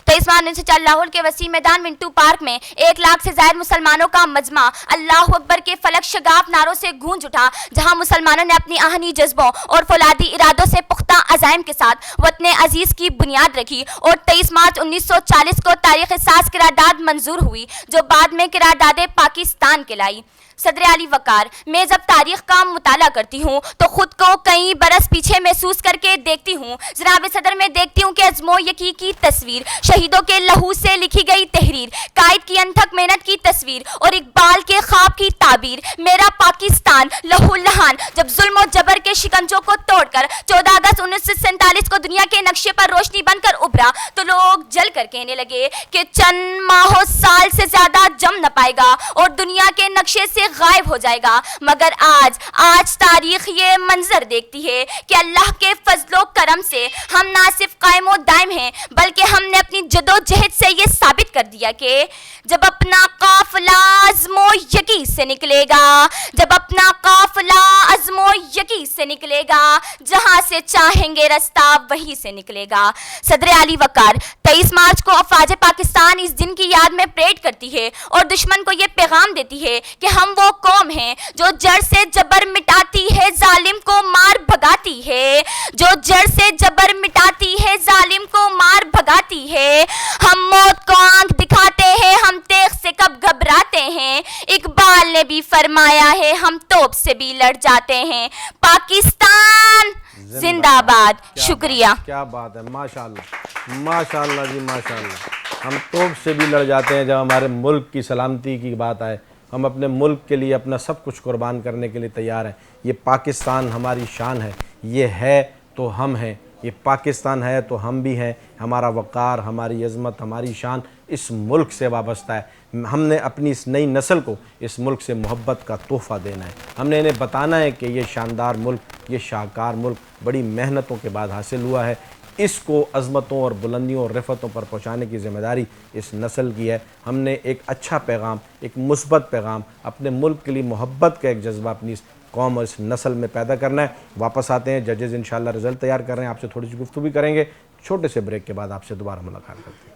23 مارچ 1940 لاہور کے وسیع میدان منٹو پارک میں 1 لاکھ سے زائد مسلمانوں کا مجمع اللہ اکبر کے فلک شگاف نعروں سے گونج اٹھا، جہاں مسلمانوں نے اپنی آہنی جذبوں اور فولادی ارادوں سے پختہ عزائم کے ساتھ وطن عزیز کی بنیاد رکھی اور 23 مارچ 1940 کو تاریخ ساز قرارداد منظور ہوئی جو بعد میں قرارداد پاکستان کہلائی. صدر علی وقار، میں جب تاریخ کا مطالعہ کرتی ہوں تو خود کو کئی برس پیچھے محسوس کر کے دیکھتی ہوں. جناب صدر، میں دیکھتی ہوں کہ عزم و یقین کی تصویر، شہیدوں کے لہو سے لکھی گئی تحریر، قائد کی انتھک محنت کی تصویر اور اقبال کے خواب کی تعبیر. میرا پاکستان لہو لہان جب ظلم و جبر کے شکنجوں کو توڑ کر 14 اگست 1947 کو دنیا کے نقشے پر روشنی بن کر ابھرا تو لوگ جل کر کہنے لگے کہ چند ماہ و سال سے زیادہ جم نہ پائے گا اور دنیا کے نقشے سے غائب ہو جائے گا. مگر آج تاریخ یہ منظر دیکھتی ہے کہ اللہ کے فضل و کرم سے ہم نہ صرف قائم و دائم ہیں بلکہ ہم نے اپنی جدوجہد سے یہ ثابت کر دیا کہ جب اپنا قافلہ عزم و یقین سے نکلے گا، جب اپنا قافلہ عزم و یقین سے نکلے گا، جہاں سے چاہیں گے رستہ وہیں سے نکلے گا. صدر علی وقار 23 مارچ کو افواج پاکستان اس دن کی یاد میں پریڈ کرتی ہے اور دشمن کو یہ پیغام دیتی ہے کہ ہم وہ قوم ہیں جو جڑ سے جبر مٹاتی ہے، ظالم کو مار بھگاتی ہے، جو جڑ سے جبر مٹاتی ہے، ظالم کو مار بھگاتی ہے. ہم موت کو آنکھ دکھاتے ہیں، ہم تیغ سے کب گھبراتے ہیں. اقبال نے بھی فرمایا ہے ہم توپ سے بھی لڑ جاتے ہیں. پاکستان زندہ باد. شکریہ. کیا بات ہے، ماشاءاللہ ماشاءاللہ جی ماشاءاللہ. ہم توپ سے بھی لڑ جاتے ہیں جب ہمارے ملک کی سلامتی کی بات آئے. ہم اپنے ملک کے لیے اپنا سب کچھ قربان کرنے کے لیے تیار ہیں. یہ پاکستان ہماری شان ہے، یہ ہے تو ہم ہیں، یہ پاکستان ہے تو ہم بھی ہیں. ہمارا وقار، ہماری عظمت، ہماری شان اس ملک سے وابستہ ہے. ہم نے اپنی اس نئی نسل کو اس ملک سے محبت کا تحفہ دینا ہے. ہم نے انہیں بتانا ہے کہ یہ شاندار ملک، یہ شاہکار ملک بڑی محنتوں کے بعد حاصل ہوا ہے. اس کو عظمتوں اور بلندیوں اور رفتوں پر پہنچانے کی ذمہ داری اس نسل کی ہے۔ ہم نے ایک اچھا پیغام، ایک مثبت پیغام، اپنے ملک کے لیے محبت کا ایک جذبہ اپنی اس قوم اور اس نسل میں پیدا کرنا ہے۔ واپس آتے ہیں، ججز انشاءاللہ رزلٹ تیار کر رہے ہیں، آپ سے تھوڑی سی گفتگو بھی کریں گے، چھوٹے سے بریک کے بعد آپ سے دوبارہ ملاقات کرتے ہیں۔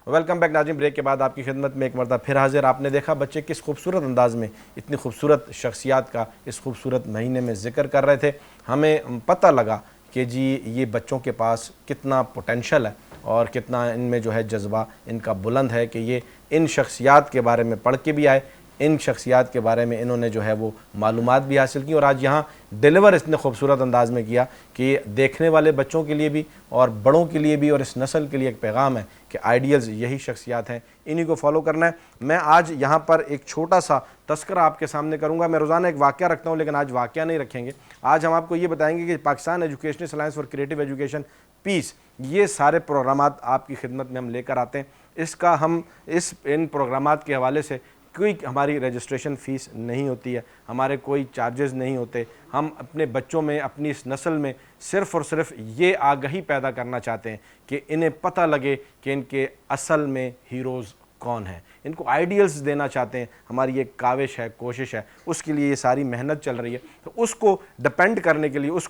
ویلکم بیک ناظرین، بریک کے بعد آپ کی خدمت میں ایک مرتبہ پھر حاضر۔ آپ نے دیکھا بچے کس خوبصورت انداز میں اتنی خوبصورت شخصیات کا اس خوبصورت مہینے میں ذکر کر رہے تھے۔ ہمیں پتہ لگا کہ جی یہ بچوں کے پاس کتنا پوٹینشل ہے اور کتنا ان میں جو ہے جذبہ ان کا بلند ہے کہ یہ ان شخصیات کے بارے میں پڑھ کے بھی آئے، ان شخصیات کے بارے میں انہوں نے جو ہے وہ معلومات بھی حاصل کی، اور آج یہاں ڈیلیور اتنے خوبصورت انداز میں کیا کہ دیکھنے والے بچوں کے لیے بھی اور بڑوں کے لیے بھی اور اس نسل کے لیے ایک پیغام ہے کہ آئیڈیلز یہی شخصیات ہیں، انہی کو فالو کرنا ہے۔ میں آج یہاں پر ایک چھوٹا سا تذکرہ آپ کے سامنے کروں گا۔ میں روزانہ ایک واقعہ رکھتا ہوں لیکن آج واقعہ نہیں رکھیں گے۔ آج ہم آپ کو یہ بتائیں گے کہ Pakistan educational alliance for creative education peace, یہ سارے پروگرامات آپ کی خدمت میں ہم لے کر آتے ہیں۔ اس کا ہم ان پروگرامات کے حوالے سے کوئی ہماری رجسٹریشن فیس نہیں ہوتی ہے، ہمارے کوئی چارجز نہیں ہوتے۔ ہم اپنے بچوں میں، اپنی اس نسل میں صرف اور صرف یہ آگہی پیدا کرنا چاہتے ہیں کہ انہیں پتہ لگے کہ ان کے اصل میں ہیروز کون ہیں، ان کو آئیڈیلز دینا چاہتے ہیں۔ ہماری ایک کاوش ہے، کوشش ہے، اس کے لیے یہ ساری محنت چل رہی ہے۔ تو اس کو ڈیپینڈ کرنے کے لیے، اس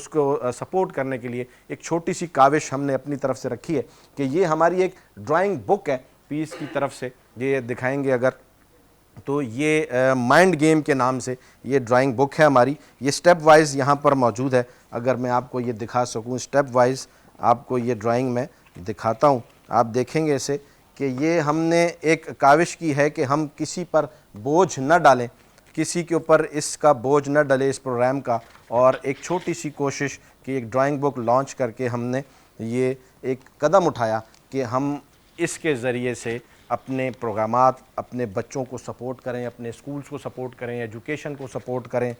کو سپورٹ کرنے کے لیے ایک چھوٹی سی کاوش ہم نے اپنی طرف سے رکھی ہے کہ یہ ہماری ایک ڈرائنگ بک ہے پیس کی طرف سے۔ یہ دکھائیں گے اگر تو یہ مائنڈ گیم کے نام سے یہ ڈرائنگ بک ہے ہماری۔ یہ سٹیپ وائز یہاں پر موجود ہے، اگر میں آپ کو یہ دکھا سکوں سٹیپ وائز آپ کو یہ ڈرائنگ میں دکھاتا ہوں۔ آپ دیکھیں گے اسے کہ یہ ہم نے ایک کاوش کی ہے کہ ہم کسی پر بوجھ نہ ڈالیں، کسی کے اوپر اس کا بوجھ نہ ڈلے اس پروگرام کا، اور ایک چھوٹی سی کوشش کہ ایک ڈرائنگ بک لانچ کر کے ہم نے یہ ایک قدم اٹھایا کہ ہم اس کے ذریعے سے اپنے پروگرامات، اپنے بچوں کو سپورٹ کریں، اپنے اسکولز کو سپورٹ کریں، ایجوکیشن کو سپورٹ کریں،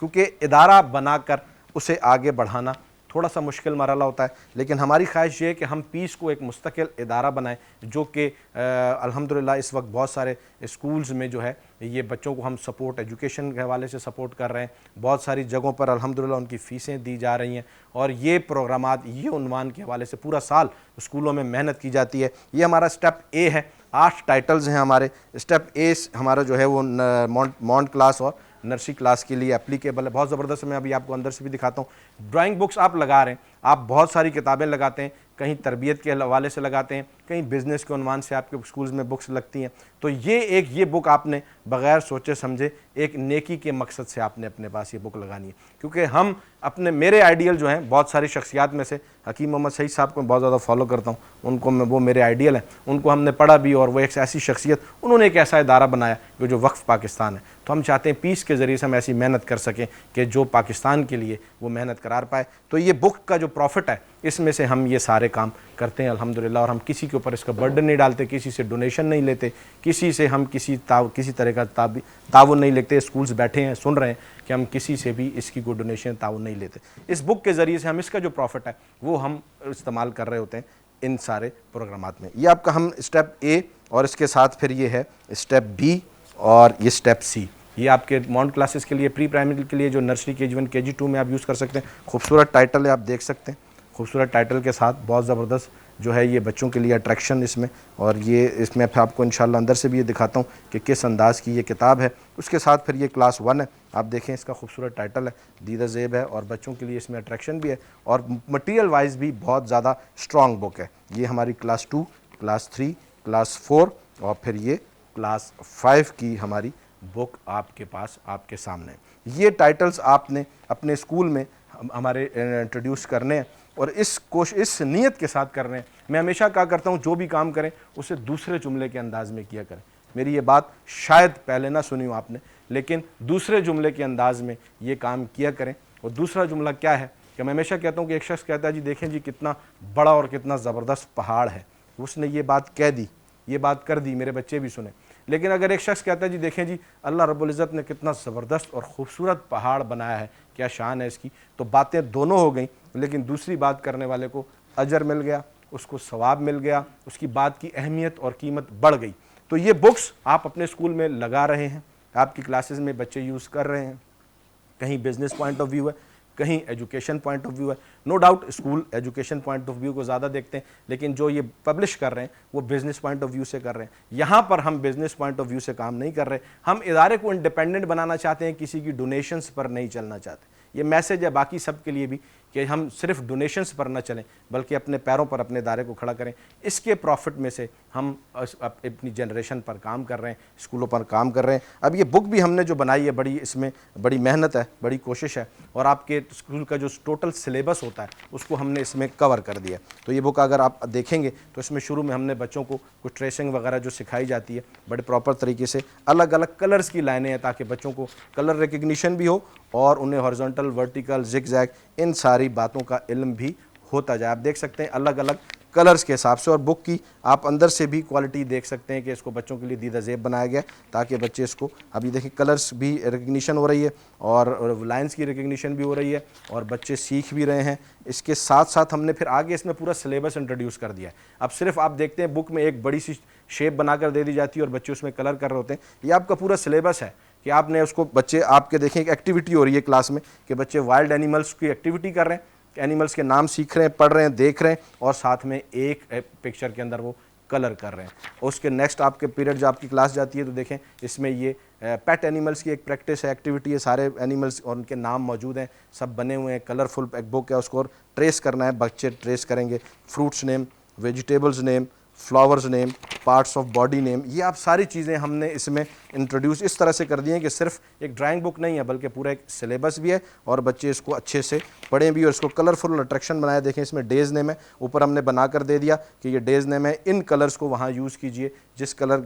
کیونکہ ادارہ بنا کر اسے آگے بڑھانا تھوڑا سا مشکل مرحلہ ہوتا ہے، لیکن ہماری خواہش یہ ہے کہ ہم پیس کو ایک مستقل ادارہ بنائیں، جو کہ الحمدللہ اس وقت بہت سارے اسکولز میں جو ہے یہ بچوں کو ہم سپورٹ ایجوکیشن کے حوالے سے سپورٹ کر رہے ہیں۔ بہت ساری جگہوں پر الحمدللہ ان کی فیسیں دی جا رہی ہیں، اور یہ پروگرامات یہ عنوان کے حوالے سے پورا سال اسکولوں میں محنت کی جاتی ہے۔ یہ ہمارا سٹیپ اے ہے، 8 ٹائٹلز ہیں ہمارے۔ سٹیپ اے ہمارا جو ہے وہ مونٹ کلاس اور نرسری کلاس کے لیے اپلیکیبل ہے، بہت زبردست۔ میں ابھی آپ کو اندر سے بھی دکھاتا ہوں۔ ڈرائنگ بکس آپ لگا رہے ہیں، آپ بہت ساری کتابیں لگاتے ہیں، کہیں تربیت کے حوالے سے لگاتے ہیں، کہیں بزنس کے عنوان سے آپ کے اسکولز میں بکس لگتی ہیں، تو یہ بک آپ نے بغیر سوچے سمجھے ایک نیکی کے مقصد سے آپ نے اپنے پاس یہ بک لگانی ہے، کیونکہ ہم میرے آئیڈیل جو ہیں بہت ساری شخصیات میں سے حکیم محمد سعید صاحب کو بہت زیادہ فالو کرتا ہوں، ان کو وہ میرے آئیڈیل ہیں، ان کو ہم نے پڑھا بھی، اور وہ ایک ایسی شخصیت، انہوں نے ایک ایسا ادارہ بنایا جو وقف پاکستان ہے۔ تو ہم چاہتے ہیں پیس کے ذریعے سے ہم ایسی محنت کر سکیں کہ جو پاکستان کے لیے وہ محنت قرار پائے۔ تو یہ بک کا جو پروفٹ ہے اس میں سے ہم یہ سارے کام کرتے ہیں الحمدللہ، اور ہم کسی کے اوپر اس کا برڈن نہیں ڈالتے، کسی سے ڈونیشن نہیں لیتے، کسی سے ہم کسی طرح کا تعاون نہیں لیتے۔ اسکولز بیٹھے ہیں سن رہے ہیں کہ ہم کسی سے بھی اس کی کوئی ڈونیشن تعاون نہیں لیتے۔ اس بک کے ذریعے سے ہم اس کا جو پروفٹ ہے وہ ہم استعمال کر رہے ہوتے ہیں ان سارے پروگرامات میں۔ یہ آپ کا ہم سٹیپ اے، اور اس کے ساتھ پھر یہ ہے سٹیپ بی اور یہ سٹیپ سی۔ یہ آپ کے مونٹ کلاسز کے لیے، پری پرائمری کے لیے جو نرسری KG1 KG2 میں آپ یوز کر سکتے ہیں۔ خوبصورت ٹائٹل ہے، آپ دیکھ سکتے ہیں، خوبصورت ٹائٹل کے ساتھ بہت زبردست جو ہے یہ بچوں کے لیے اٹریکشن اس میں، اور یہ اس میں پھر آپ کو انشاءاللہ اندر سے بھی یہ دکھاتا ہوں کہ کس انداز کی یہ کتاب ہے۔ اس کے ساتھ پھر یہ کلاس 1 ہے، آپ دیکھیں اس کا خوبصورت ٹائٹل ہے، دیدہ زیب ہے، اور بچوں کے لیے اس میں اٹریکشن بھی ہے، اور مٹیریل وائز بھی بہت زیادہ اسٹرانگ بک ہے۔ یہ ہماری کلاس 2، کلاس 3، کلاس 4 اور پھر یہ کلاس 5 کی ہماری بک آپ کے پاس آپ کے سامنے۔ یہ ٹائٹلز آپ نے اپنے اسکول میں ہمارے انٹروڈیوس کرنے ہیں، اور اس نیت کے ساتھ کر رہے ہیں۔ میں ہمیشہ کہا کرتا ہوں جو بھی کام کریں اسے دوسرے جملے کے انداز میں کیا کریں۔ میری یہ بات شاید پہلے نہ سنی ہو آپ نے، لیکن دوسرے جملے کے انداز میں یہ کام کیا کریں۔ اور دوسرا جملہ کیا ہے کہ میں ہمیشہ کہتا ہوں کہ ایک شخص کہتا ہے جی دیکھیں جی کتنا بڑا اور کتنا زبردست پہاڑ ہے، اس نے یہ بات کہہ دی، یہ بات کر دی، میرے بچے بھی سنیں۔ لیکن اگر ایک شخص کہتا ہے جی دیکھیں جی اللہ رب العزت نے کتنا زبردست اور خوبصورت پہاڑ بنایا ہے، کیا شان ہے اس کی، تو باتیں دونوں ہو گئیں، لیکن دوسری بات کرنے والے کو اجر مل گیا، اس کو ثواب مل گیا، اس کی بات کی اہمیت اور قیمت بڑھ گئی۔ تو یہ بکس آپ اپنے اسکول میں لگا رہے ہیں، آپ کی کلاسز میں بچے یوز کر رہے ہیں، کہیں بزنس پوائنٹ آف ویو ہے، کہیں ایجوکیشن پوائنٹ آف ویو ہے. No doubt school education point of view کو زیادہ دیکھتے ہیں, لیکن جو یہ پبلش کر رہے ہیں وہ بزنس پوائنٹ آف ویو سے کر رہے ہیں. یہاں پر ہم بزنس پوائنٹ آف ویو سے کام نہیں کر رہے, ہم ادارے کو انڈیپینڈنٹ بنانا چاہتے ہیں, کسی کی ڈونیشنز پر نہیں چلنا چاہتے. یہ میسج ہے باقی سب کے لیے بھی کہ ہم صرف ڈونیشنز پر نہ چلیں بلکہ اپنے پیروں پر اپنے ادارے کو کھڑا کریں. اس کے پروفٹ میں سے ہم اپنی جنریشن پر کام کر رہے ہیں, اسکولوں پر کام کر رہے ہیں. اب یہ بک بھی ہم نے جو بنائی ہے بڑی, اس میں بڑی محنت ہے, بڑی کوشش ہے, اور آپ کے اسکول کا جو ٹوٹل سلیبس ہوتا ہے اس کو ہم نے اس میں کور کر دیا. تو یہ بک اگر آپ دیکھیں گے تو اس میں شروع میں ہم نے بچوں کو کچھ ٹریسنگ وغیرہ جو سکھائی جاتی ہے بڑے پراپر طریقے سے, الگ الگ کلرز کی لائنیں ہیں تاکہ بچوں کو کلر ریکگنیشن بھی ہو اور انہیں ہارزونٹل, ورٹیکل, زگ زیگ ان ساری باتوں کا علم بھی ہوتا جائے. آپ دیکھ سکتے ہیں الگ الگ کلرز کے حساب سے, اور بک کی آپ اندر سے بھی کوالٹی دیکھ سکتے ہیں کہ اس کو بچوں کے لیے دیدہ زیب بنایا گیا تاکہ بچے اس کو, ابھی دیکھیں کلرز بھی ریکگنیشن ہو رہی ہے اور لائنز کی ریکگنیشن بھی ہو رہی ہے اور بچے سیکھ بھی رہے ہیں. اس کے ساتھ ساتھ ہم نے پھر آگے اس میں پورا سلیبس انٹروڈیوس کر دیا ہے. اب صرف آپ دیکھتے ہیں بک میں ایک بڑی سی شیپ بنا کر دے دی جاتی ہے اور بچے اس میں کلر کر رہے ہوتے ہیں. یہ آپ کا پورا سلیبس ہے کہ آپ نے اس کو, بچے آپ کے دیکھیں ایک ایکٹیویٹی ہو رہی ہے کلاس میں کہ بچے وائلڈ اینیملس کی ایکٹیویٹی کر رہے ہیں, اینیملس کے نام سیکھ رہے ہیں, پڑھ رہے ہیں, دیکھ رہے ہیں, اور ساتھ میں ایک پکچر کے اندر وہ کلر کر رہے ہیں. اس کے نیکسٹ آپ کے پیریڈ جب آپ کی کلاس جاتی ہے تو دیکھیں اس میں یہ پیٹ اینیملس کی ایک پریکٹس ہے, ایکٹیویٹی ہے, سارے اینیملس اور ان کے نام موجود ہیں, سب بنے ہوئے ہیں, کلرفل ایک بک ہے, اس کو ٹریس کرنا ہے, بچے ٹریس کریں گے, fruits name, vegetables name, flowers name, parts of body name. یہ آپ ساری چیزیں ہم نے اس میں انٹروڈیوس اس طرح سے کر دی ہیں کہ صرف ایک ڈرائنگ بک نہیں ہے بلکہ پورا ایک سلیبس بھی ہے اور بچے اس کو اچھے سے پڑھیں بھی, اور اس کو کلرفل اور اٹریکشن بنایا. دیکھیں اس میں ڈیز نیم ہے, اوپر ہم نے بنا کر دے دیا کہ یہ ڈیز نیم ہے, ان کلرز کو وہاں یوز کیجئے جس کلر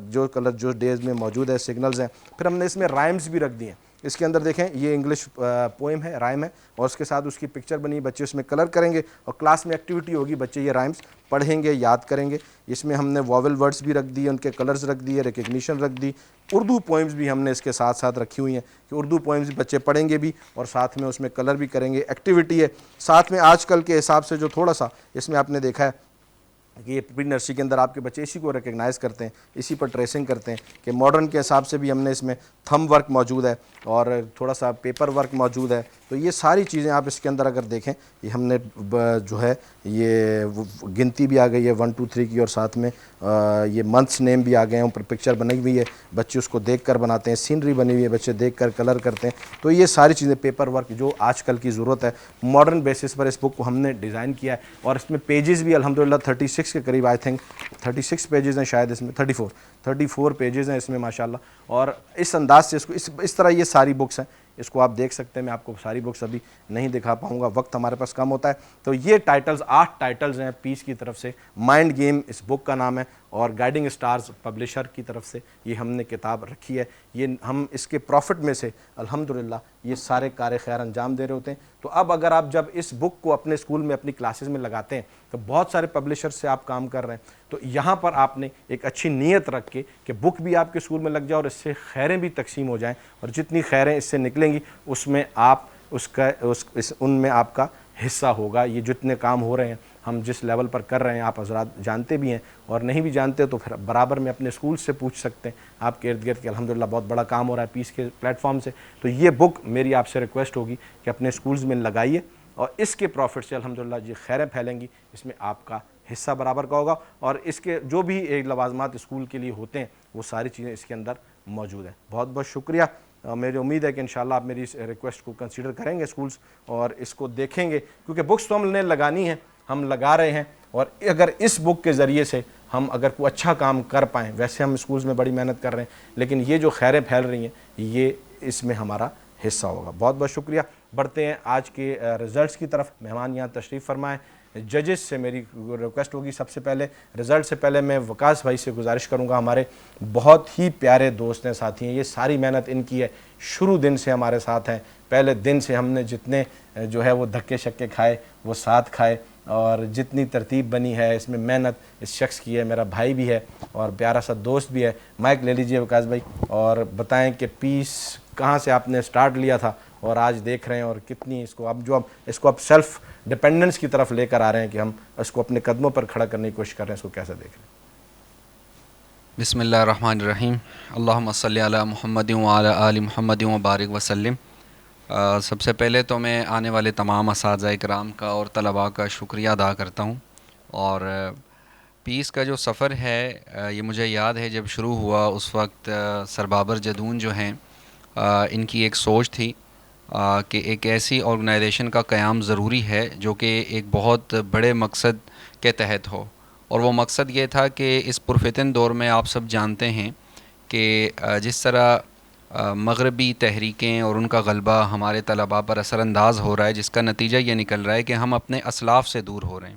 جو ڈیز میں موجود ہے, سگنلز ہیں. پھر ہم نے اس میں رائمز بھی رکھ دی ہیں. اس کے اندر دیکھیں یہ انگلش پوئم ہے, رائم ہے, اور اس کے ساتھ اس کی پکچر بنی, بچے اس میں کلر کریں گے اور کلاس میں ایکٹیویٹی ہوگی, بچے یہ رائمز پڑھیں گے, یاد کریں گے. اس میں ہم نے واول ورڈز بھی رکھ دیے, ان کے کلرز رکھ دیے, ریکگنیشن رکھ دی. اردو پوئمز بھی ہم نے اس کے ساتھ ساتھ رکھی ہوئی ہیں کہ اردو پوئمز بچے پڑھیں گے بھی اور ساتھ میں اس میں کلر بھی کریں گے. ایکٹیویٹی ہے ساتھ میں. آج کل کے حساب سے جو تھوڑا سا اس میں آپ نے دیکھا ہے کہ یہ پری نرسری کے اندر آپ کے بچے اسی کو ریکگنائز کرتے ہیں, اسی پر ٹریسنگ کرتے ہیں کہ ماڈرن کے حساب سے بھی ہم نے اس میں تھم ورک موجود ہے اور تھوڑا سا پیپر ورک موجود ہے. تو یہ ساری چیزیں آپ اس کے اندر اگر دیکھیں, یہ ہم نے جو ہے یہ گنتی بھی آ گئی ہے 1 2 3 کی, اور ساتھ میں یہ منتھس نیم بھی آ گئے ہیں, اوپر پکچر بنی ہوئی ہے, بچے اس کو دیکھ کر بناتے ہیں, سینری بنی ہوئی ہے, بچے دیکھ کر کلر کرتے ہیں. تو یہ ساری چیزیں پیپر ورک جو آج کل کی ضرورت ہے, ماڈرن بیسس پر اس بک کو ہم نے ڈیزائن کیا ہے. اور اس میں پیجز بھی الحمدللہ 36 کے قریب, آئی تھنک 36 پیجز ہیں شاید, اس میں 34 پیجز ہیں اس میں ماشاءاللہ. اور اس انداز سے اس کو اس طرح یہ ساری بکس ہیں, اس کو آپ دیکھ سکتے ہیں. میں آپ کو ساری بکس ابھی نہیں دکھا پاؤں گا, وقت ہمارے پاس کم ہوتا ہے. تو یہ ٹائٹلز 8 ٹائٹلز ہیں پیس کی طرف سے, مائنڈ گیم اس بک کا نام ہے, اور گائیڈنگ اسٹارز پبلشر کی طرف سے یہ ہم نے کتاب رکھی ہے. یہ ہم اس کے پروفٹ میں سے الحمدللہ یہ سارے کار خیر انجام دے رہے ہوتے ہیں. تو اب اگر آپ جب اس بک کو اپنے اسکول میں اپنی کلاسز میں لگاتے ہیں تو بہت سارے پبلشر سے آپ کام کر رہے ہیں, تو یہاں پر آپ نے ایک اچھی نیت رکھ کے کہ بک بھی آپ کے اسکول میں لگ جائے اور اس سے خیریں بھی تقسیم ہو جائیں, اور جتنی خیریں اس سے نکلیں گی اس میں آپ ان میں آپ کا حصہ ہوگا. یہ جتنے کام ہو رہے ہیں ہم جس لیول پر کر رہے ہیں آپ حضرات جانتے بھی ہیں, اور نہیں بھی جانتے تو پھر برابر میں اپنے اسکول سے پوچھ سکتے ہیں. آپ کے ارد گرد کے الحمدللہ بہت بڑا کام ہو رہا ہے پیس کے پلیٹ فارم سے. تو یہ بک میری آپ سے ریکویسٹ ہوگی کہ اپنے اسکولز میں لگائیے, اور اس کے پروفٹ سے الحمدللہ یہ خیریں پھیلیں گی, اس میں آپ کا حصہ برابر کا ہوگا, اور اس کے جو بھی ایک لوازمات اسکول کے لیے ہوتے ہیں وہ ساری چیزیں اس کے اندر موجود ہیں. بہت بہت شکریہ. میری امید ہے کہ انشاءاللہ آپ میری اس ریکویسٹ کو کنسیڈر کریں گے اسکولز, اور اس کو دیکھیں گے, کیونکہ بکس تو ہم نے لگانی ہیں, ہم لگا رہے ہیں. اور اگر اس بک کے ذریعے سے ہم اگر کوئی اچھا کام کر پائیں, ویسے ہم اسکولز میں بڑی محنت کر رہے ہیں, لیکن یہ جو خیریں پھیل رہی ہیں یہ اس میں ہمارا حصہ ہوگا. بہت بہت شکریہ. بڑھتے ہیں آج کے رزلٹس کی طرف. مہمان یہاں تشریف فرمائیں. ججز سے میری ریکویسٹ ہوگی, سب سے پہلے رزلٹ سے پہلے میں وکاس بھائی سے گزارش کروں گا, ہمارے بہت ہی پیارے دوست ہیں, ساتھی ہیں, یہ ساری محنت ان کی ہے, شروع دن سے ہمارے ساتھ ہیں. پہلے دن سے ہم نے جتنے جو ہے وہ دھکے شکے کھائے وہ ساتھ کھائے, اور جتنی ترتیب بنی ہے اس میں محنت اس شخص کی ہے. میرا بھائی بھی ہے اور پیارا سا دوست بھی ہے. مائک لے لیجئے وکاس بھائی, اور بتائیں کہ پیس کہاں سے آپ نے سٹارٹ لیا تھا اور آج دیکھ رہے ہیں, اور کتنی اس کو اب سیلف ڈیپینڈنس کی طرف لے کر آ رہے ہیں کہ ہم اس کو اپنے قدموں پر کھڑا کرنے کی کوشش کر رہے ہیں. اس کو کیسا دیکھ رہے ہیں؟ بسم اللہ الرحمن الرحیم. اللہم صلی علی محمد وعلی آل محمد وبارک وسلم. سب سے پہلے تو میں آنے والے تمام اساتذہ کرام کا اور طلباء کا شکریہ ادا کرتا ہوں. اور پیس کا جو سفر ہے یہ مجھے یاد ہے جب شروع ہوا اس وقت سر بابر جدون جو ہیں ان کی ایک سوچ تھی کہ ایک ایسی آرگنائزیشن کا قیام ضروری ہے جو کہ ایک بہت بڑے مقصد کے تحت ہو. اور وہ مقصد یہ تھا کہ اس پرفتن دور میں آپ سب جانتے ہیں کہ جس طرح مغربی تحریکیں اور ان کا غلبہ ہمارے طلباء پر اثر انداز ہو رہا ہے، جس کا نتیجہ یہ نکل رہا ہے کہ ہم اپنے اسلاف سے دور ہو رہے ہیں.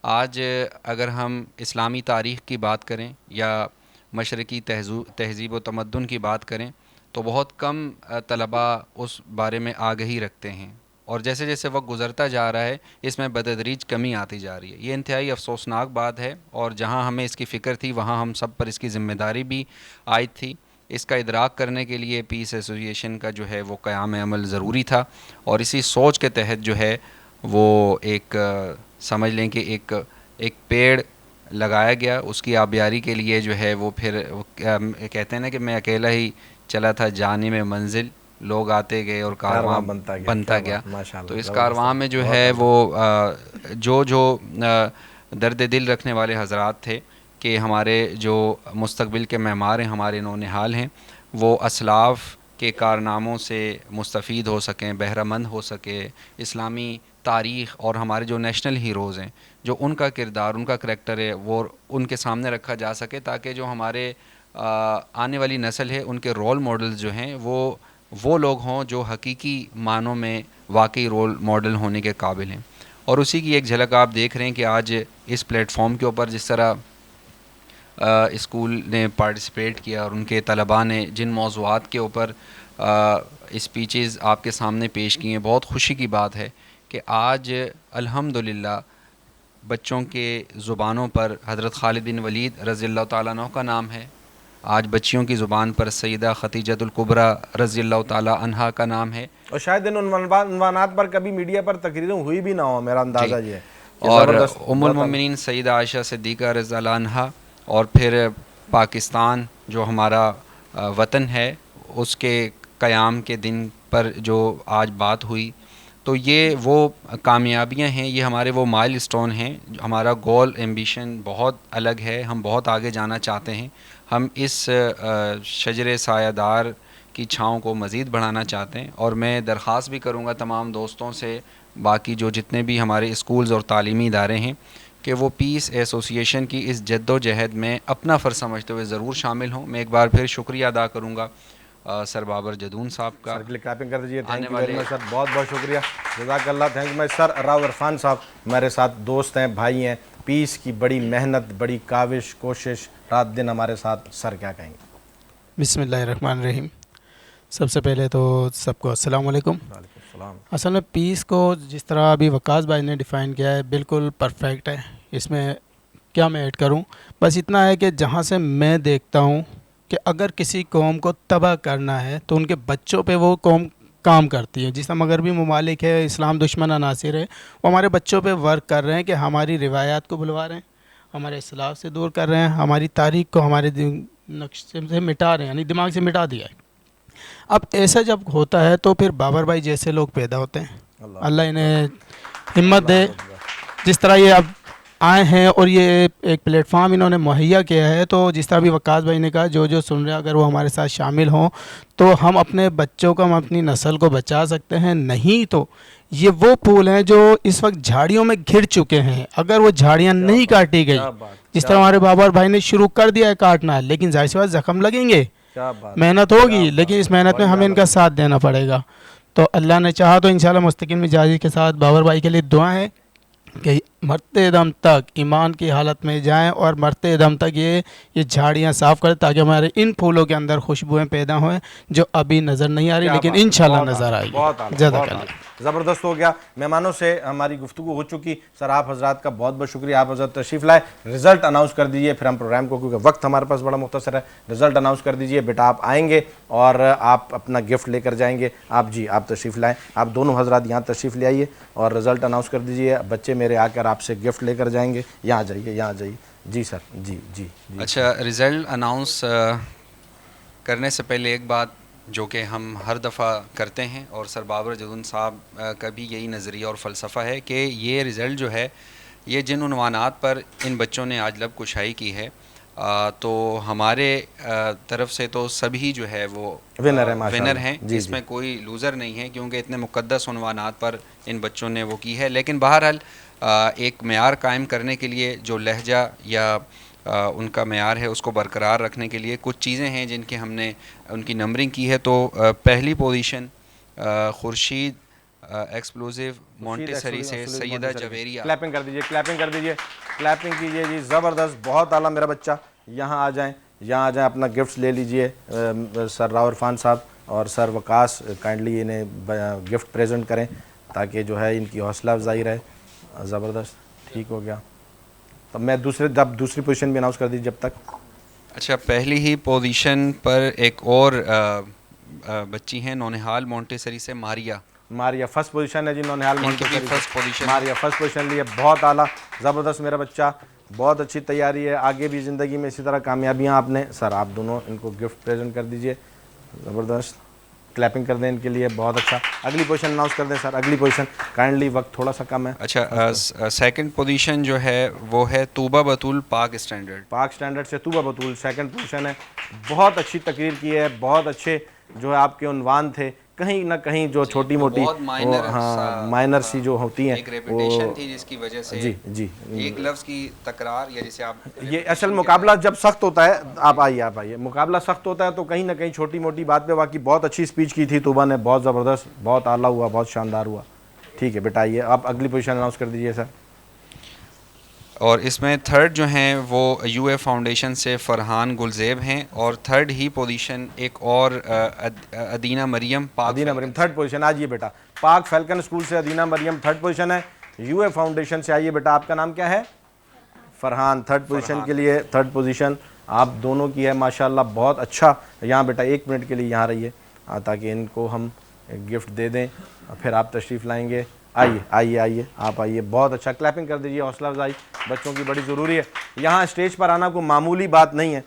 آج اگر ہم اسلامی تاریخ کی بات کریں یا مشرقی تہذیب و تمدن کی بات کریں تو بہت کم طلباء اس بارے میں آگہی رکھتے ہیں، اور جیسے جیسے وقت گزرتا جا رہا ہے اس میں بتدریج کمی آتی جا رہی ہے. یہ انتہائی افسوسناک بات ہے، اور جہاں ہمیں اس کی فکر تھی وہاں ہم سب پر اس کی ذمہ داری بھی عائد تھی. اس کا ادراک کرنے کے لیے پیس ایسوسیشن کا جو ہے وہ قیام عمل ضروری تھا، اور اسی سوچ کے تحت جو ہے وہ ایک سمجھ لیں کہ ایک پیڑ لگایا گیا. اس کی آبیاری کے لیے جو ہے وہ پھر کہتے ہیں نا کہ میں اکیلا ہی چلا تھا جانے میں منزل، لوگ آتے گئے اور کارواں بنتا گیا. تو اس کارواں میں جو ہے وہ جو درد دل رکھنے والے حضرات تھے کہ ہمارے جو مستقبل کے معمار ہیں، ہمارے نونہال ہیں، وہ اسلاف کے کارناموں سے مستفید ہو سکیں، بہرہ مند ہو سکے. اسلامی تاریخ اور ہمارے جو نیشنل ہیروز ہیں، جو ان کا کردار، ان کا کریکٹر ہے، وہ ان کے سامنے رکھا جا سکے، تاکہ جو ہمارے آنے والی نسل ہے ان کے رول ماڈلز جو ہیں وہ لوگ ہوں جو حقیقی معنوں میں واقعی رول ماڈل ہونے کے قابل ہیں. اور اسی کی ایک جھلک آپ دیکھ رہے ہیں کہ آج اس پلیٹ فارم کے اوپر جس طرح اسکول نے پارٹیسپیٹ کیا اور ان کے طلباء نے جن موضوعات کے اوپر اسپیچز آپ کے سامنے پیش کی ہیں، بہت خوشی کی بات ہے کہ آج الحمدللہ بچوں کے زبانوں پر حضرت خالد بن ولید رضی اللہ تعالیٰ عنہ کا نام ہے. آج بچیوں کی زبان پر سیدہ خدیجۃ الکبریٰ رضی اللہ تعالیٰ عنہا کا نام ہے، اور شاید ان عنوانات پر کبھی میڈیا پر تقریریں ہوئی بھی نہ ہو، میرا اندازہ یہ ہے. اور ام المؤمنین سیدہ عائشہ صدیقہ رضی اللہ عنہا. اور پھر پاکستان جو ہمارا وطن ہے اس کے قیام کے دن پر جو آج بات ہوئی، تو یہ وہ کامیابیاں ہیں، یہ ہمارے وہ مائل سٹون ہیں. ہمارا گول ایمبیشن بہت الگ ہے، ہم بہت آگے جانا چاہتے ہیں. ہم اس شجر سایہ دار کی چھاؤں کو مزید بڑھانا چاہتے ہیں. اور میں درخواست بھی کروں گا تمام دوستوں سے، باقی جو جتنے بھی ہمارے اسکولز اور تعلیمی ادارے ہیں، کہ وہ پیس ایسوسیشن کی اس جد و جہد میں اپنا فرض سمجھتے ہوئے ضرور شامل ہوں. میں ایک بار پھر شکریہ ادا کروں گا سر بابر جدون صاحب کا. سر کے لیے کلیپنگ کر دیجیے. Thank you very much sir, بہت بہت شکریہ، جزاک اللہ. Thank you sir. Rao Irfan صاحب ہمارے ساتھ دوست ہیں، بھائی ہیں. پیس کی بڑی محنت، بڑی کاوش، کوشش، رات دن ہمارے ساتھ. سر کیا کہیں گے؟ بسم اللہ الرحمن الرحیم. سب سے پہلے تو سب کو السلام علیکم. وعلیکم السلام. اصل میں پیس کو جس طرح ابھی وقاص بھائی نے ڈیفائن کیا ہے بالکل پرفیکٹ ہے. اس میں کیا میں ایڈ کروں؟ بس اتنا ہے کہ جہاں سے میں دیکھتا ہوں کہ اگر کسی قوم کو تباہ کرنا ہے تو ان کے بچوں پہ وہ قوم کام کرتی ہے. جس طرح مغربی ممالک ہے، اسلام دشمن عناصر ہے، وہ ہمارے بچوں پہ ورک کر رہے ہیں کہ ہماری روایات کو بھلوا رہے ہیں، ہمارے اسلاف سے دور کر رہے ہیں، ہماری تاریخ کو ہمارے نقشے سے مٹا رہے ہیں، یعنی دماغ سے مٹا دیا ہے. اب ایسا جب ہوتا ہے تو پھر بابر بھائی جیسے لوگ پیدا ہوتے ہیں، اللہ انہیں ہمت دے. جس طرح یہ اب آئے ہیں اور یہ ایک پلیٹ فارم انہوں نے مہیا کیا ہے، تو جس طرح بھی وقاص بھائی نے کہا جو سن رہے ہیں اگر وہ ہمارے ساتھ شامل ہوں تو ہم اپنے بچوں کو، ہم اپنی نسل کو بچا سکتے ہیں. نہیں تو یہ وہ پھول ہیں جو اس وقت جھاڑیوں میں گھر چکے ہیں. اگر وہ جھاڑیاں نہیں کاٹی گئی، جس طرح ہمارے بابر بھائی نے شروع کر دیا ہے کاٹنا، لیکن ظاہر سی بات زخم لگیں گے، محنت ہوگی، لیکن اس محنت میں ہمیں ان کا ساتھ دینا پڑے گا. تو اللہ نے چاہا تو انشاءاللہ مستقل مزاجی کے ساتھ بابر بھائی کے لیے دعا ہے کہ مرتے دم تک ایمان کی حالت میں جائیں اور مرتے دم تک یہ جھاڑیاں صاف کریں، تاکہ ہمارے ان پھولوں کے اندر خوشبوئیں پیدا ہوئیں جو ابھی نظر نہیں آ رہی لیکن انشاءاللہ نظر آئے گی. جزاک اللہ. زبردست ہو گیا. مہمانوں سے ہماری گفتگو ہو چکی. سر آپ حضرات کا بہت بہت شکریہ، آپ حضرات تشریف لائے. رزلٹ اناؤنس کر دیجئے پھر ہم پروگرام کو، کیونکہ وقت ہمارے پاس بڑا مختصر ہے. رزلٹ اناؤنس کر دیجئے. بیٹا آپ آئیں گے اور آپ اپنا گفٹ لے کر جائیں گے. آپ تشریف لائیں. آپ دونوں حضرات یہاں تشریف لے آئیے اور رزلٹ اناؤنس کر دیجئے. بچے میرے آ کر آپ سے گفٹ لے کر جائیں گے. یہاں جائیے. جی سر. جی. اچھا، رزلٹ اناؤنس کرنے سے پہلے ایک بات جو کہ ہم ہر دفعہ کرتے ہیں، اور سر بابر جدون صاحب کا بھی یہی نظریہ اور فلسفہ ہے کہ یہ رزلٹ جو ہے یہ جن عنوانات پر ان بچوں نے آج لب کشائی کی ہے تو ہمارے طرف سے تو سبھی جو ہے وہ ونر ہیں، اس میں کوئی لوزر نہیں ہے، کیونکہ اتنے مقدس عنوانات پر ان بچوں نے وہ کی ہے. لیکن بہرحال ایک معیار قائم کرنے کے لیے جو لہجہ یا ان کا معیار ہے اس کو برقرار رکھنے کے لیے کچھ چیزیں ہیں جن کے ہم نے ان کی نمبرنگ کی ہے. تو پہلی پوزیشن خورشید ایکسپلوزیو مونٹیسری سے سیدہ جویریہ. کلیپنگ کر دیجئے، کلیپنگ کر دیجئے، کلیپنگ کیجئے جی، زبردست، بہت اعلیٰ میرا بچہ. یہاں آ جائیں، یہاں آ جائیں، اپنا گفٹس لے لیجئے. سر راو عرفان صاحب اور سر وقاص کائنڈلی انہیں گفٹ پریزنٹ کریں تاکہ جو ہے ان کی حوصلہ افزائی رہے. زبردست، ٹھیک ہو گیا. تو میں دوسری پوزیشن بھی اناؤنس کر دیجیے جب تک. اچھا، پہلی ہی پوزیشن پر ایک اور بچی ہیں نونہال مونٹیسری سے ماریا فرسٹ پوزیشن ہے جی، نونہال مونٹیسری فرسٹ پوزیشن. ماریا فرسٹ پوزیشن لیے، بہت اعلیٰ، زبردست میرا بچہ، بہت اچھی تیاری ہے. آگے بھی زندگی میں اسی طرح کامیابیاں آپ نے. سر آپ دونوں ان کو گفٹ پریزنٹ کر دیجئے. زبردست، کلیپنگ کر دیں ان کے لیے، بہت اچھا. اگلی پوزیشن اناؤنس کر دیں سر، اگلی پوزیشن کائنڈلی، وقت تھوڑا سا کم ہے. اچھا، سیکنڈ پوزیشن جو ہے وہ ہے طوبہ بطول پاک اسٹینڈرڈ. پاک اسٹینڈرڈ سے طوبہ بطول سیکنڈ پوزیشن ہے. بہت اچھی تقریر کی ہے، بہت اچھے جو ہے آپ کے عنوان تھے. کہیں نہ کہیں جو چھوٹی موٹی مائنر سی جو ہوتی ہیں، ایک ریپیٹیشن تھی جس کی وجہ سے جی ایک لفظ کی تکرار، یا جسے آپ یہ اصل مقابلہ جب سخت ہوتا ہے، آپ آئیے، مقابلہ سخت ہوتا ہے تو کہیں نہ کہیں چھوٹی موٹی بات پہ. باقی بہت اچھی اسپیچ کی تھی طوبہ نے، بہت زبردست، بہت اعلیٰ ہوا، بہت شاندار ہوا. ٹھیک ہے بیٹا، آئیے آپ اگلی پوزیشن اناؤنس کر دیجیے سر. اور اس میں تھرڈ جو ہیں وہ یو اے فاؤنڈیشن سے فرحان گلزیب ہیں، اور تھرڈ ہی پوزیشن ایک اور ادینہ مریم تھرڈ پوزیشن. آجیے بیٹا، پاک فیلکن اسکول سے ادینہ مریم تھرڈ پوزیشن ہے. یو اے فاؤنڈیشن سے آئیے بیٹا، آپ کا نام کیا ہے؟ فرحان. تھرڈ پوزیشن کے لیے، تھرڈ پوزیشن آپ دونوں کی ہے ماشاءاللہ، بہت اچھا. یہاں بیٹا 1 منٹ کے لیے یہاں رہیے تاکہ ان کو ہم گفٹ دے دیں، پھر آپ تشریف لائیں گے. آئیے آپ آئیے. بہت اچھا، کلیپنگ کر دیجیے. حوصلہ افزائی بچوں کی بڑی ضروری ہے. یہاں اسٹیج پر آنا کوئی معمولی بات نہیں ہے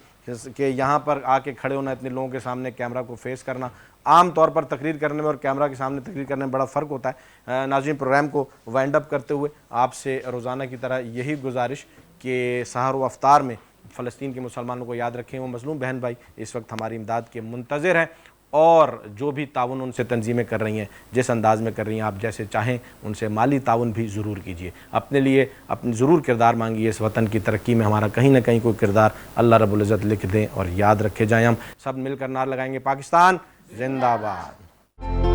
کہ یہاں پر آ کے کھڑے ہونا، اتنے لوگوں کے سامنے کیمرہ کو فیس کرنا. عام طور پر تقریر کرنے میں اور کیمرہ کے سامنے تقریر کرنے میں بڑا فرق ہوتا ہے. ناظرین، پروگرام کو وائنڈ اپ کرتے ہوئے آپ سے روزانہ کی طرح یہی گزارش کہ سحر و افطار میں فلسطین کے مسلمانوں کو یاد رکھیں. وہ مظلوم بہن بھائی اس وقت ہماری امداد کے منتظر ہیں، اور جو بھی تعاون ان سے تنظیمیں کر رہی ہیں، جس انداز میں کر رہی ہیں، آپ جیسے چاہیں ان سے مالی تعاون بھی ضرور کیجیے. اپنے لیے اپنی ضرور کردار مانگیے. اس وطن کی ترقی میں ہمارا کہیں نہ کہیں کوئی کردار اللہ رب العزت لکھ دیں اور یاد رکھے جائیں. ہم سب مل کر نعرہ لگائیں گے، پاکستان زندہ باد.